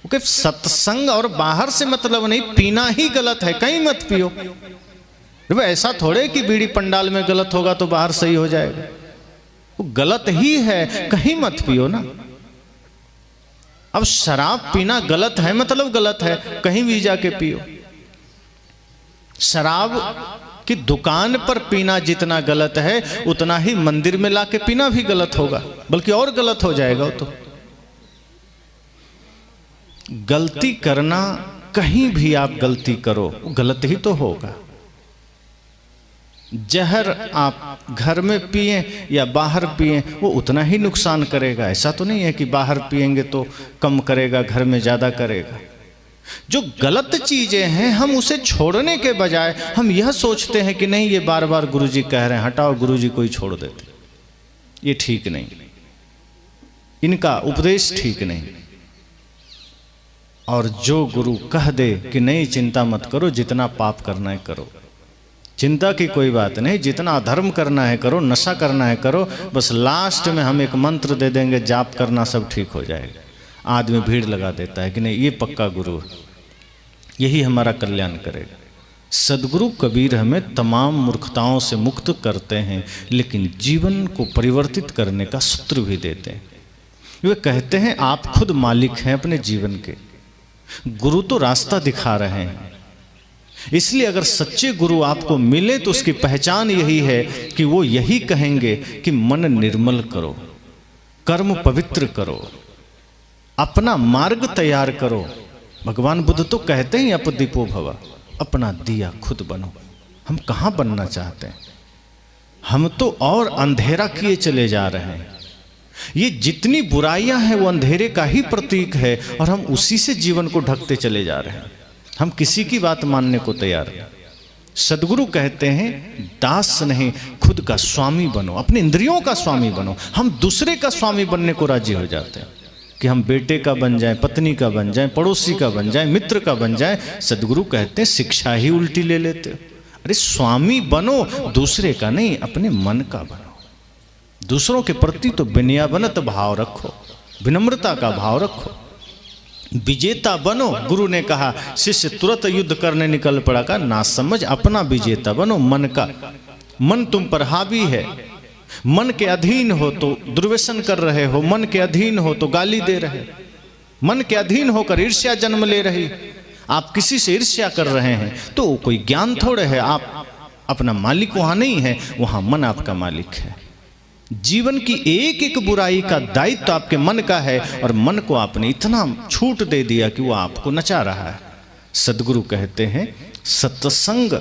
ओके, सत्संग और बाहर से मतलब नहीं, पीना ही गलत है, कहीं मत पियो। ऐसा थोड़े कि बीड़ी पंडाल में गलत होगा तो बाहर सही हो जाएगा, वो गलत ही है, कहीं मत पियो ना। अब शराब पीना गलत है मतलब गलत है, कहीं भी जाके पियो। शराब की दुकान पर पीना जितना गलत है उतना ही मंदिर में लाके पीना भी गलत होगा, बल्कि और गलत हो जाएगा। वो तो गलती करना, कहीं भी आप गलती करो गलत ही तो होगा। जहर आप घर में पिए या बाहर पिए वो उतना ही नुकसान करेगा। ऐसा तो नहीं है कि बाहर पिएंगे तो कम करेगा, घर में ज़्यादा करेगा। जो गलत चीज़ें हैं हम उसे छोड़ने के बजाय हम यह सोचते हैं कि नहीं ये बार बार गुरुजी कह रहे हैं, हटाओ गुरुजी को ही छोड़ देते, ये ठीक नहीं, इनका उपदेश ठीक नहीं। और जो गुरु कह दे कि नहीं चिंता मत करो, जितना पाप करना है करो, चिंता की कोई बात नहीं, जितना अधर्म करना है करो, नशा करना है करो, बस लास्ट में हम एक मंत्र दे देंगे, जाप करना, सब ठीक हो जाएगा। आदमी भीड़ लगा देता है कि नहीं ये पक्का गुरु है, यही हमारा कल्याण करेगा। सदगुरु कबीर हमें तमाम मूर्खताओं से मुक्त करते हैं, लेकिन जीवन को परिवर्तित करने का सूत्र भी देते हैं। वे कहते हैं आप खुद मालिक हैं अपने जीवन के, गुरु तो रास्ता दिखा रहे हैं। इसलिए अगर सच्चे गुरु आपको मिले तो उसकी पहचान यही है कि वो यही कहेंगे कि मन निर्मल करो, कर्म पवित्र करो, अपना मार्ग तैयार करो। भगवान बुद्ध तो कहते हैं अपदीपो भव, अपना दिया खुद बनो। हम कहाँ बनना चाहते हैं? हम तो और अंधेरा किए चले जा रहे हैं। ये जितनी बुराइयां हैं वो अंधेरे का ही प्रतीक है और हम उसी से जीवन को ढकते चले जा रहे हैं। हम किसी की बात मानने को तैयार नहीं। सदगुरु कहते हैं दास नहीं, खुद का स्वामी बनो, अपने इंद्रियों का स्वामी बनो। हम दूसरे का स्वामी बनने को राजी हो जाते हैं कि हम बेटे का बन जाएं, पत्नी का बन जाएं, पड़ोसी का बन जाएं, मित्र का बन जाएं। सदगुरु कहते हैं शिक्षा ही उल्टी ले लेते हो। अरे स्वामी बनो, दूसरे का नहीं, अपने मन का बनो। दूसरों के प्रति तो विनयावनत भाव रखो, विनम्रता का भाव रखो, विजेता बनो। गुरु ने कहा, शिष्य तुरंत युद्ध करने निकल पड़ा, का ना समझ, अपना विजेता बनो। मन का, मन तुम पर हावी है, मन के अधीन हो तो दुर्व्यसन कर रहे हो, मन के अधीन हो तो गाली दे रहे, मन के अधीन होकर ईर्ष्या जन्म ले रही। आप किसी से ईर्ष्या कर रहे हैं तो कोई ज्ञान थोड़े है, आप अपना मालिक वहां नहीं है, वहां मन आपका मालिक है। जीवन की एक एक बुराई का दायित्व तो आपके मन का है और मन को आपने इतना छूट दे दिया कि वो आपको नचा रहा है। सदगुरु कहते हैं सत्संग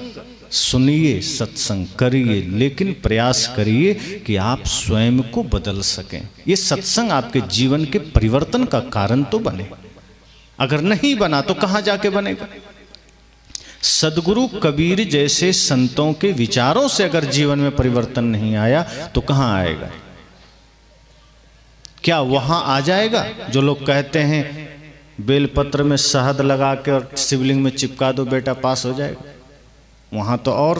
सुनिए, सत्संग करिए, लेकिन प्रयास करिए कि आप स्वयं को बदल सकें। ये सत्संग आपके जीवन के परिवर्तन का कारण तो बने। अगर नहीं बना तो कहाँ जाके बनेगा? सदगुरु कबीर जैसे संतों के विचारों से अगर जीवन में परिवर्तन नहीं आया तो कहाँ आएगा? क्या वहां आ जाएगा? जो लोग कहते हैं बेलपत्र में शहद लगा के और शिवलिंग में चिपका दो बेटा पास हो जाएगा, वहां तो और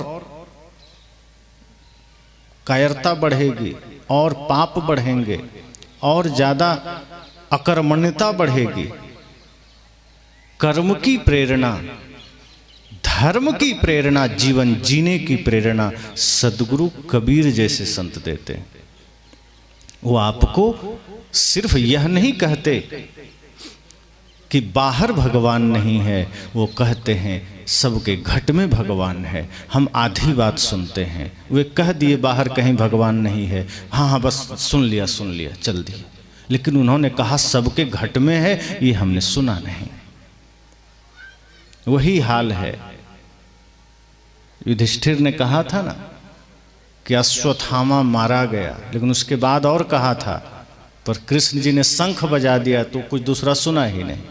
कायरता बढ़ेगी और पाप बढ़ेंगे और ज्यादा अकर्मण्यता बढ़ेगी। कर्म की प्रेरणा, धर्म की प्रेरणा, जीवन जीने की प्रेरणा सदगुरु कबीर जैसे संत देते हैं। वो आपको सिर्फ यह नहीं कहते कि बाहर भगवान नहीं है, वो कहते हैं सबके घट में भगवान है। हम आधी बात सुनते हैं, वे कह दिए बाहर कहीं भगवान नहीं है, हाँ हाँ बस सुन लिया चल दिया, लेकिन उन्होंने कहा सबके घट में है, ये हमने सुना नहीं। वही हाल है। युधिष्ठिर ने कहा था ना कि अश्वत्थामा मारा गया, लेकिन उसके बाद और कहा था, पर कृष्ण जी ने शंख बजा दिया तो कुछ दूसरा सुना ही नहीं।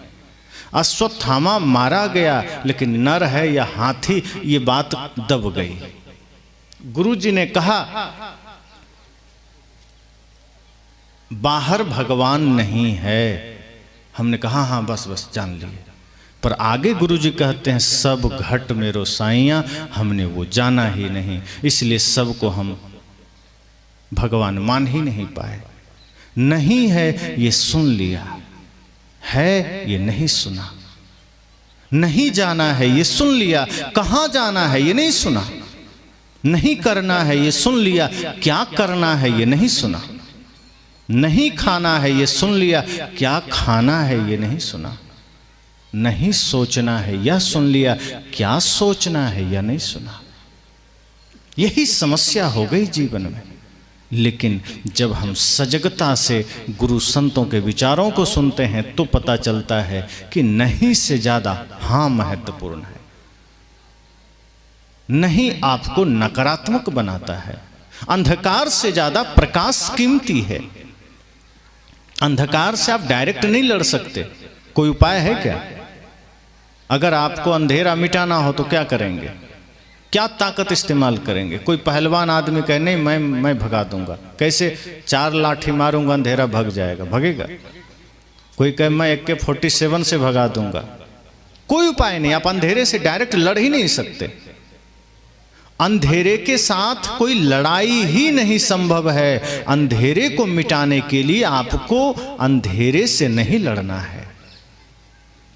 अश्वत्थामा मारा गया, लेकिन नर है या हाथी ये बात दब गई। गुरु जी ने कहा बाहर भगवान नहीं है, हमने कहा हाँ बस जान लिए। पर आगे गुरु जी कहते हैं सब घट मेरो साइयां, हमने वो जाना ही नहीं, इसलिए सबको हम भगवान मान ही नहीं पाए। नहीं है ये सुन लिया, है ये नहीं सुना, नहीं जाना है ये सुन लिया, कहाँ जाना है ये नहीं सुना, नहीं करना है ये सुन लिया, क्या करना है ये नहीं सुना, नहीं खाना है ये सुन लिया, क्या खाना है ये नहीं सुना, नहीं सोचना है यह सुन लिया, क्या सोचना है यह नहीं सुना। यही समस्या हो गई जीवन में। लेकिन जब हम सजगता से गुरु संतों के विचारों को सुनते हैं तो पता चलता है कि नहीं से ज्यादा हाँ महत्वपूर्ण है। नहीं आपको नकारात्मक बनाता है, अंधकार से ज्यादा प्रकाश कीमती है। अंधकार से आप डायरेक्ट नहीं लड़ सकते, कोई उपाय है क्या? अगर आपको अंधेरा मिटाना हो तो क्या करेंगे, क्या ताकत इस्तेमाल करेंगे? कोई पहलवान आदमी कहे नहीं मैं भगा दूंगा, कैसे? 4 लाठी मारूंगा अंधेरा भग जाएगा, भगेगा? कोई कहे मैं AK-47 से भगा दूंगा, कोई उपाय नहीं। आप अंधेरे से डायरेक्ट लड़ ही नहीं सकते। अंधेरे के साथ कोई लड़ाई ही नहीं संभव है। अंधेरे को मिटाने के लिए आपको अंधेरे से नहीं लड़ना है,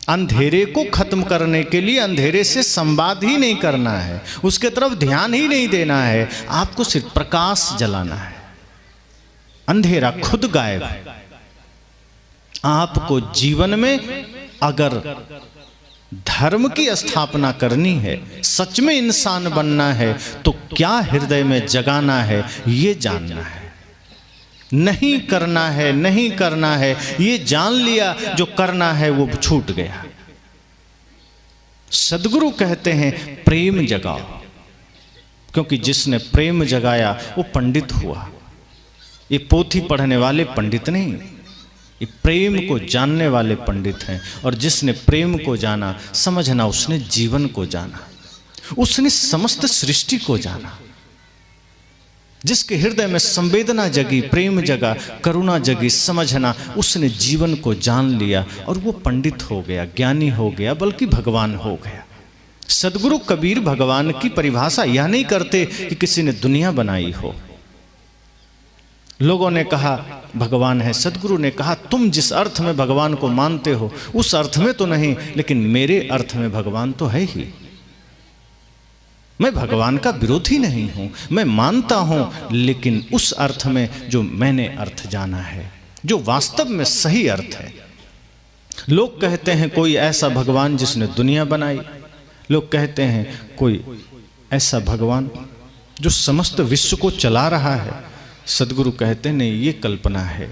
अंधेरे को खत्म करने के लिए अंधेरे से संवाद ही नहीं करना है, उसके तरफ ध्यान ही नहीं देना है। आपको सिर्फ प्रकाश जलाना है, अंधेरा खुद गायब है। आपको जीवन में अगर धर्म की स्थापना करनी है, सच में इंसान बनना है, तो क्या हृदय में जगाना है ये जानना है। नहीं करना है, नहीं करना है ये जान लिया, जो करना है वो छूट गया। सद्गुरु कहते हैं प्रेम जगाओ, क्योंकि जिसने प्रेम जगाया वो पंडित हुआ। ये पोथी पढ़ने वाले पंडित नहीं, ये प्रेम को जानने वाले पंडित हैं। और जिसने प्रेम को जाना, समझना उसने जीवन को जाना, उसने समस्त सृष्टि को जाना। जिसके हृदय में संवेदना जगी, प्रेम जगा, करुणा जगी, समझना, उसने जीवन को जान लिया और वो पंडित हो गया, ज्ञानी हो गया, बल्कि भगवान हो गया। सद्गुरु कबीर भगवान की परिभाषा यह नहीं करते कि किसी ने दुनिया बनाई हो। लोगों ने कहा भगवान है, सद्गुरु ने कहा तुम जिस अर्थ में भगवान को मानते हो उस अर्थ में तो नहीं, लेकिन मेरे अर्थ में भगवान तो है ही। मैं भगवान का विरोधी नहीं हूं, मैं मानता हूं, लेकिन उस अर्थ में जो मैंने अर्थ जाना है, जो वास्तव में सही अर्थ है। लोग कहते हैं कोई ऐसा भगवान जिसने दुनिया बनाई, लोग कहते हैं कोई ऐसा भगवान जो समस्त विश्व को चला रहा है। सद्गुरु कहते हैं नहीं, ये कल्पना है।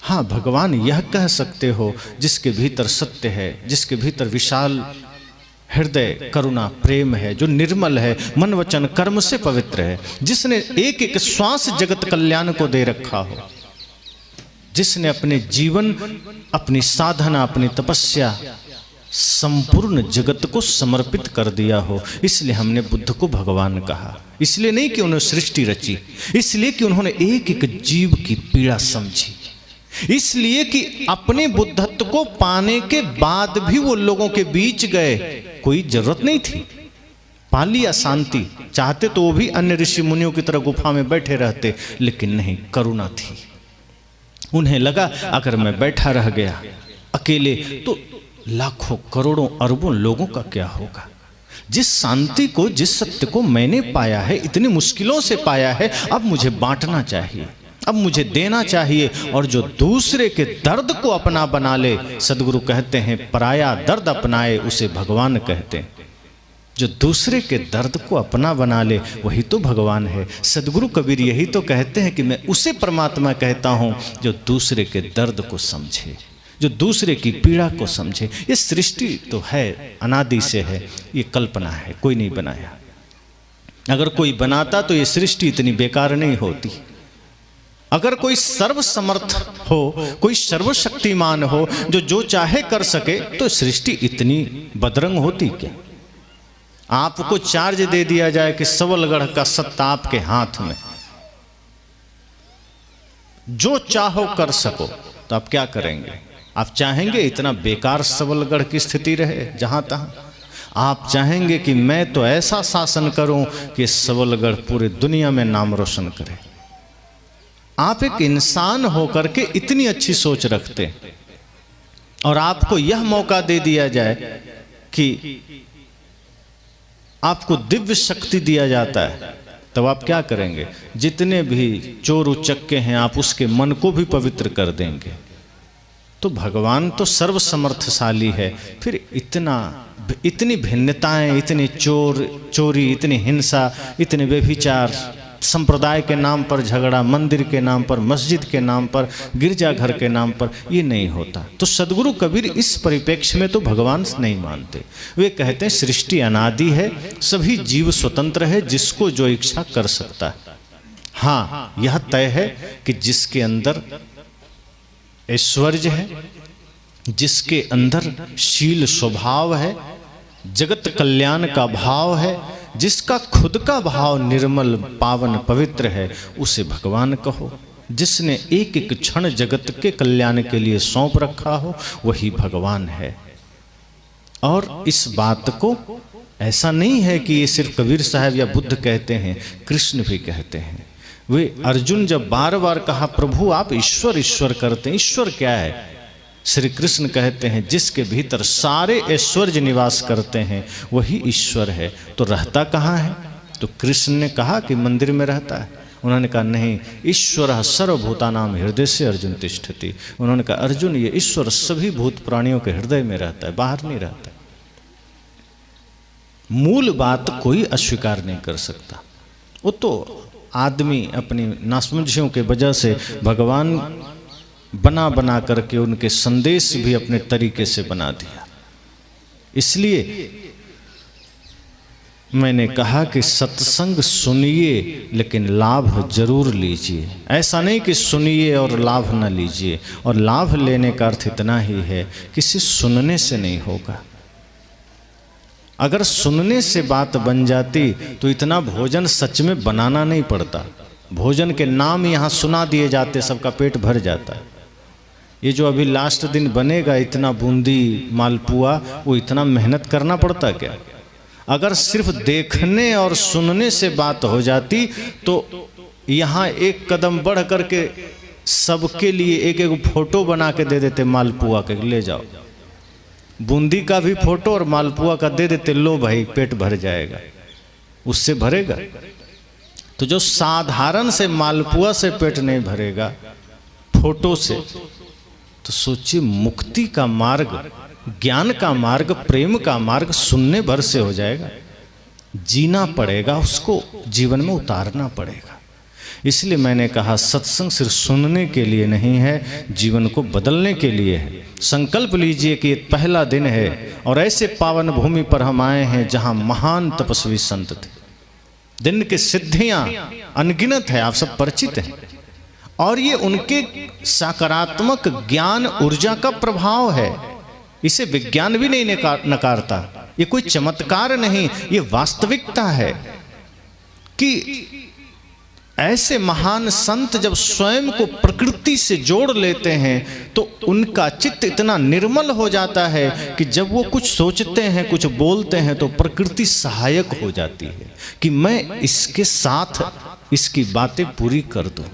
हाँ, भगवान यह कह सकते हो जिसके भीतर सत्य है, जिसके भीतर विशाल हृदय करुणा प्रेम है, जो निर्मल है, मन वचन कर्म से पवित्र है, जिसने एक एक श्वास जगत कल्याण को दे रखा हो, जिसने अपने जीवन, अपनी साधना, अपनी तपस्या संपूर्ण जगत को समर्पित कर दिया हो। इसलिए हमने बुद्ध को भगवान कहा। इसलिए नहीं कि उन्होंने सृष्टि रची, इसलिए कि उन्होंने एक एक जीव की पीड़ा समझी, इसलिए कि अपने बुद्धत्व को पाने के बाद भी वो लोगों के बीच गए। कोई जरूरत नहीं थी, पा लिया शांति, चाहते तो वो भी अन्य ऋषि मुनियों की तरह गुफा में बैठे रहते, लेकिन नहीं, करुणा थी। उन्हें लगा अगर मैं बैठा रह गया अकेले तो लाखों करोड़ों अरबों लोगों का क्या होगा। जिस शांति को, जिस सत्य को मैंने पाया है, इतनी मुश्किलों से पाया है, अब मुझे बांटना चाहिए, अब मुझे देना चाहिए। और जो दूसरे के दर्द को अपना बना ले, सद्गुरु कहते हैं पराया दर्द अपनाए उसे भगवान कहते हैं। जो दूसरे के दर्द को अपना बना ले वही तो भगवान है। सद्गुरु कबीर यही तो कहते हैं कि मैं उसे परमात्मा कहता हूँ जो दूसरे के दर्द को समझे, जो दूसरे की पीड़ा को समझे। ये सृष्टि तो है, अनादि से है, ये कल्पना है, कोई नहीं बनाया। अगर कोई बनाता तो ये सृष्टि इतनी बेकार नहीं होती। अगर कोई सर्वसमर्थ हो, कोई सर्वशक्तिमान हो, जो चाहे कर सके, तो सृष्टि इतनी बदरंग होती क्या? आपको चार्ज दे दिया जाए कि सबलगढ़ का सत्ता आपके हाथ में, जो चाहो कर सको, तो आप क्या करेंगे? आप चाहेंगे इतना बेकार सबलगढ़ की स्थिति रहे जहां तहां? आप चाहेंगे कि मैं तो ऐसा शासन करूं कि सबलगढ़ पूरी दुनिया में नाम रोशन करे? आप एक इंसान होकर के इतनी अच्छी सोच रखते, और आपको यह मौका दे दिया जाए कि आपको दिव्य शक्ति दिया जाता है, तब आप क्या करेंगे? जितने भी चोर उचक्के हैं आप उसके मन को भी पवित्र कर देंगे। तो भगवान तो सर्वसमर्थशाली है, फिर इतनी भिन्नताएं, इतनी चोरी, इतनी हिंसा, इतने व्यभिचार, संप्रदाय के नाम पर झगड़ा, मंदिर के नाम पर, मस्जिद के नाम पर, गिरजाघर के नाम पर, ये नहीं होता। तो सदगुरु कबीर इस परिप्रेक्ष्य में तो भगवान नहीं मानते। वे कहते हैं सृष्टि अनादि है, सभी जीव स्वतंत्र है, जिसको जो इच्छा कर सकता है। हाँ, यह तय है कि जिसके अंदर ऐश्वर्य है, जिसके अंदर शील स्वभाव है, जगत कल्याण का भाव है, जिसका खुद का भाव निर्मल, पावन, पवित्र है, उसे भगवान कहो। जिसने एक एक क्षण जगत के कल्याण के लिए सौंप रखा हो, वही भगवान है। और इस बात को ऐसा नहीं है कि ये सिर्फ कबीर साहब या बुद्ध कहते हैं, कृष्ण भी कहते हैं। वे अर्जुन जब बार बार कहा प्रभु आप ईश्वर ईश्वर करते हैं, ईश्वर क्या है? श्री कृष्ण कहते हैं जिसके भीतर सारे ऐश्वर्य निवास करते हैं वही ईश्वर है। तो रहता कहाँ है? तो कृष्ण ने कहा कि मंदिर में रहता है। उन्होंने कहा नहीं, ईश्वर सर्वभूतानां हृदय से अर्जुन तिष्ठति। उन्होंने कहा अर्जुन ये ईश्वर सभी भूत प्राणियों के हृदय में रहता है, बाहर नहीं रहता। मूल बात कोई अस्वीकार नहीं कर सकता। वो तो आदमी अपनी नासमझियों के वजह से भगवान बना बना करके उनके संदेश भी अपने तरीके से बना दिया। इसलिए मैंने कहा कि सत्संग सुनिए लेकिन लाभ जरूर लीजिए। ऐसा नहीं कि सुनिए और लाभ न लीजिए। और लाभ लेने का अर्थ इतना ही है कि सिर्फ सुनने से नहीं होगा। अगर सुनने से बात बन जाती तो इतना भोजन सच में बनाना नहीं पड़ता। भोजन के नाम यहाँ सुना दिए जाते, सबका पेट भर जाता है। ये जो अभी लास्ट दिन बनेगा इतना बूंदी मालपुआ, वो इतना मेहनत करना पड़ता क्या? अगर सिर्फ देखने और सुनने से बात हो जाती तो यहाँ एक कदम बढ़ करके सबके लिए एक एक फोटो बना के दे देते मालपुआ के, ले जाओ। बूंदी का भी फोटो और मालपुआ का दे देते, लो भाई पेट भर जाएगा। उससे भरेगा? तो जो साधारण से मालपुआ से पेट नहीं भरेगा, फोटो से, तो सोचिए मुक्ति का मार्ग, ज्ञान का मार्ग, प्रेम का मार्ग सुनने भर से हो जाएगा। जीना पड़ेगा, उसको जीवन में उतारना पड़ेगा। इसलिए मैंने कहा सत्संग सिर्फ सुनने के लिए नहीं है, जीवन को बदलने के लिए है। संकल्प लीजिए कि ये पहला दिन है और ऐसे पावन भूमि पर हम आए हैं जहां महान तपस्वी संत थे। दिन की सिद्धियां अनगिनत है, आप सब परिचित हैं। और ये उनके सकारात्मक ज्ञान ऊर्जा का प्रभाव है। इसे विज्ञान भी नहीं नकारता। ये कोई चमत्कार नहीं, ये वास्तविकता है कि ऐसे महान संत जब स्वयं को प्रकृति से जोड़ लेते हैं तो उनका चित्त इतना निर्मल हो जाता है कि जब वो कुछ सोचते हैं, कुछ बोलते हैं तो प्रकृति सहायक हो जाती है कि मैं इसके साथ इसकी बातें पूरी कर दूं।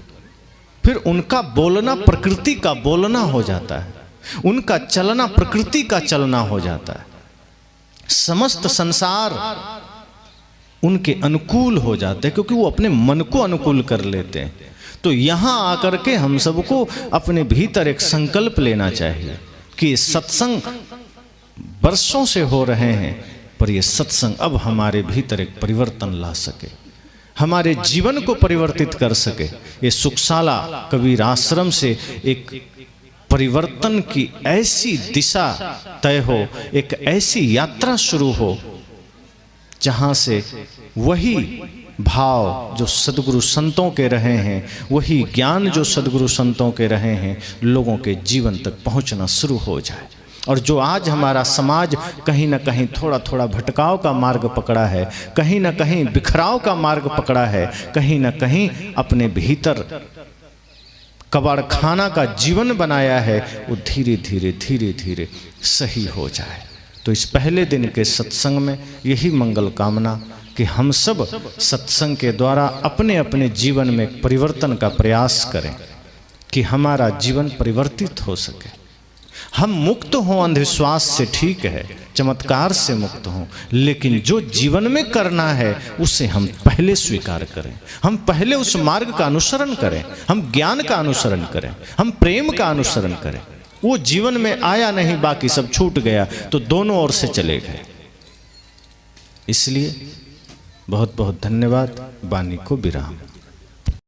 फिर उनका बोलना प्रकृति का बोलना हो जाता है, उनका चलना प्रकृति का चलना हो जाता है। समस्त संसार उनके अनुकूल हो जाते हैं क्योंकि वो अपने मन को अनुकूल कर लेते हैं। तो यहाँ आकर के हम सबको अपने भीतर एक संकल्प लेना चाहिए कि सत्संग वर्षों से हो रहे हैं, पर ये सत्संग अब हमारे भीतर एक परिवर्तन ला सके, हमारे जीवन को परिवर्तित कर सके। ये सुखशाला कबीर आश्रम से एक परिवर्तन की ऐसी दिशा तय हो, एक ऐसी यात्रा शुरू हो जहाँ से वही भाव जो सद्गुरु संतों के रहे हैं, वही ज्ञान जो सद्गुरु संतों के रहे हैं, लोगों के जीवन तक पहुँचना शुरू हो जाए। और जो आज हमारा समाज कहीं ना कहीं थोड़ा थोड़ा भटकाव का मार्ग पकड़ा है, कहीं ना कहीं बिखराव का मार्ग पकड़ा है, कहीं ना कहीं अपने भीतर कबाड़खाना का जीवन बनाया है, वो धीरे धीरे धीरे धीरे सही हो जाए। तो इस पहले दिन के सत्संग में यही मंगल कामना कि हम सब सत्संग के द्वारा अपने अपने जीवन में परिवर्तन का प्रयास करें कि हमारा जीवन परिवर्तित हो सके। हम मुक्त हों अंधविश्वास से ठीक है, चमत्कार से मुक्त हों, लेकिन जो जीवन में करना है उसे हम पहले स्वीकार करें, हम पहले उस मार्ग का अनुसरण करें, हम ज्ञान का अनुसरण करें, हम प्रेम का अनुसरण करें। वो जीवन में आया नहीं, बाकी सब छूट गया तो दोनों ओर से चले गए। इसलिए बहुत बहुत धन्यवाद। वाणी को विराम।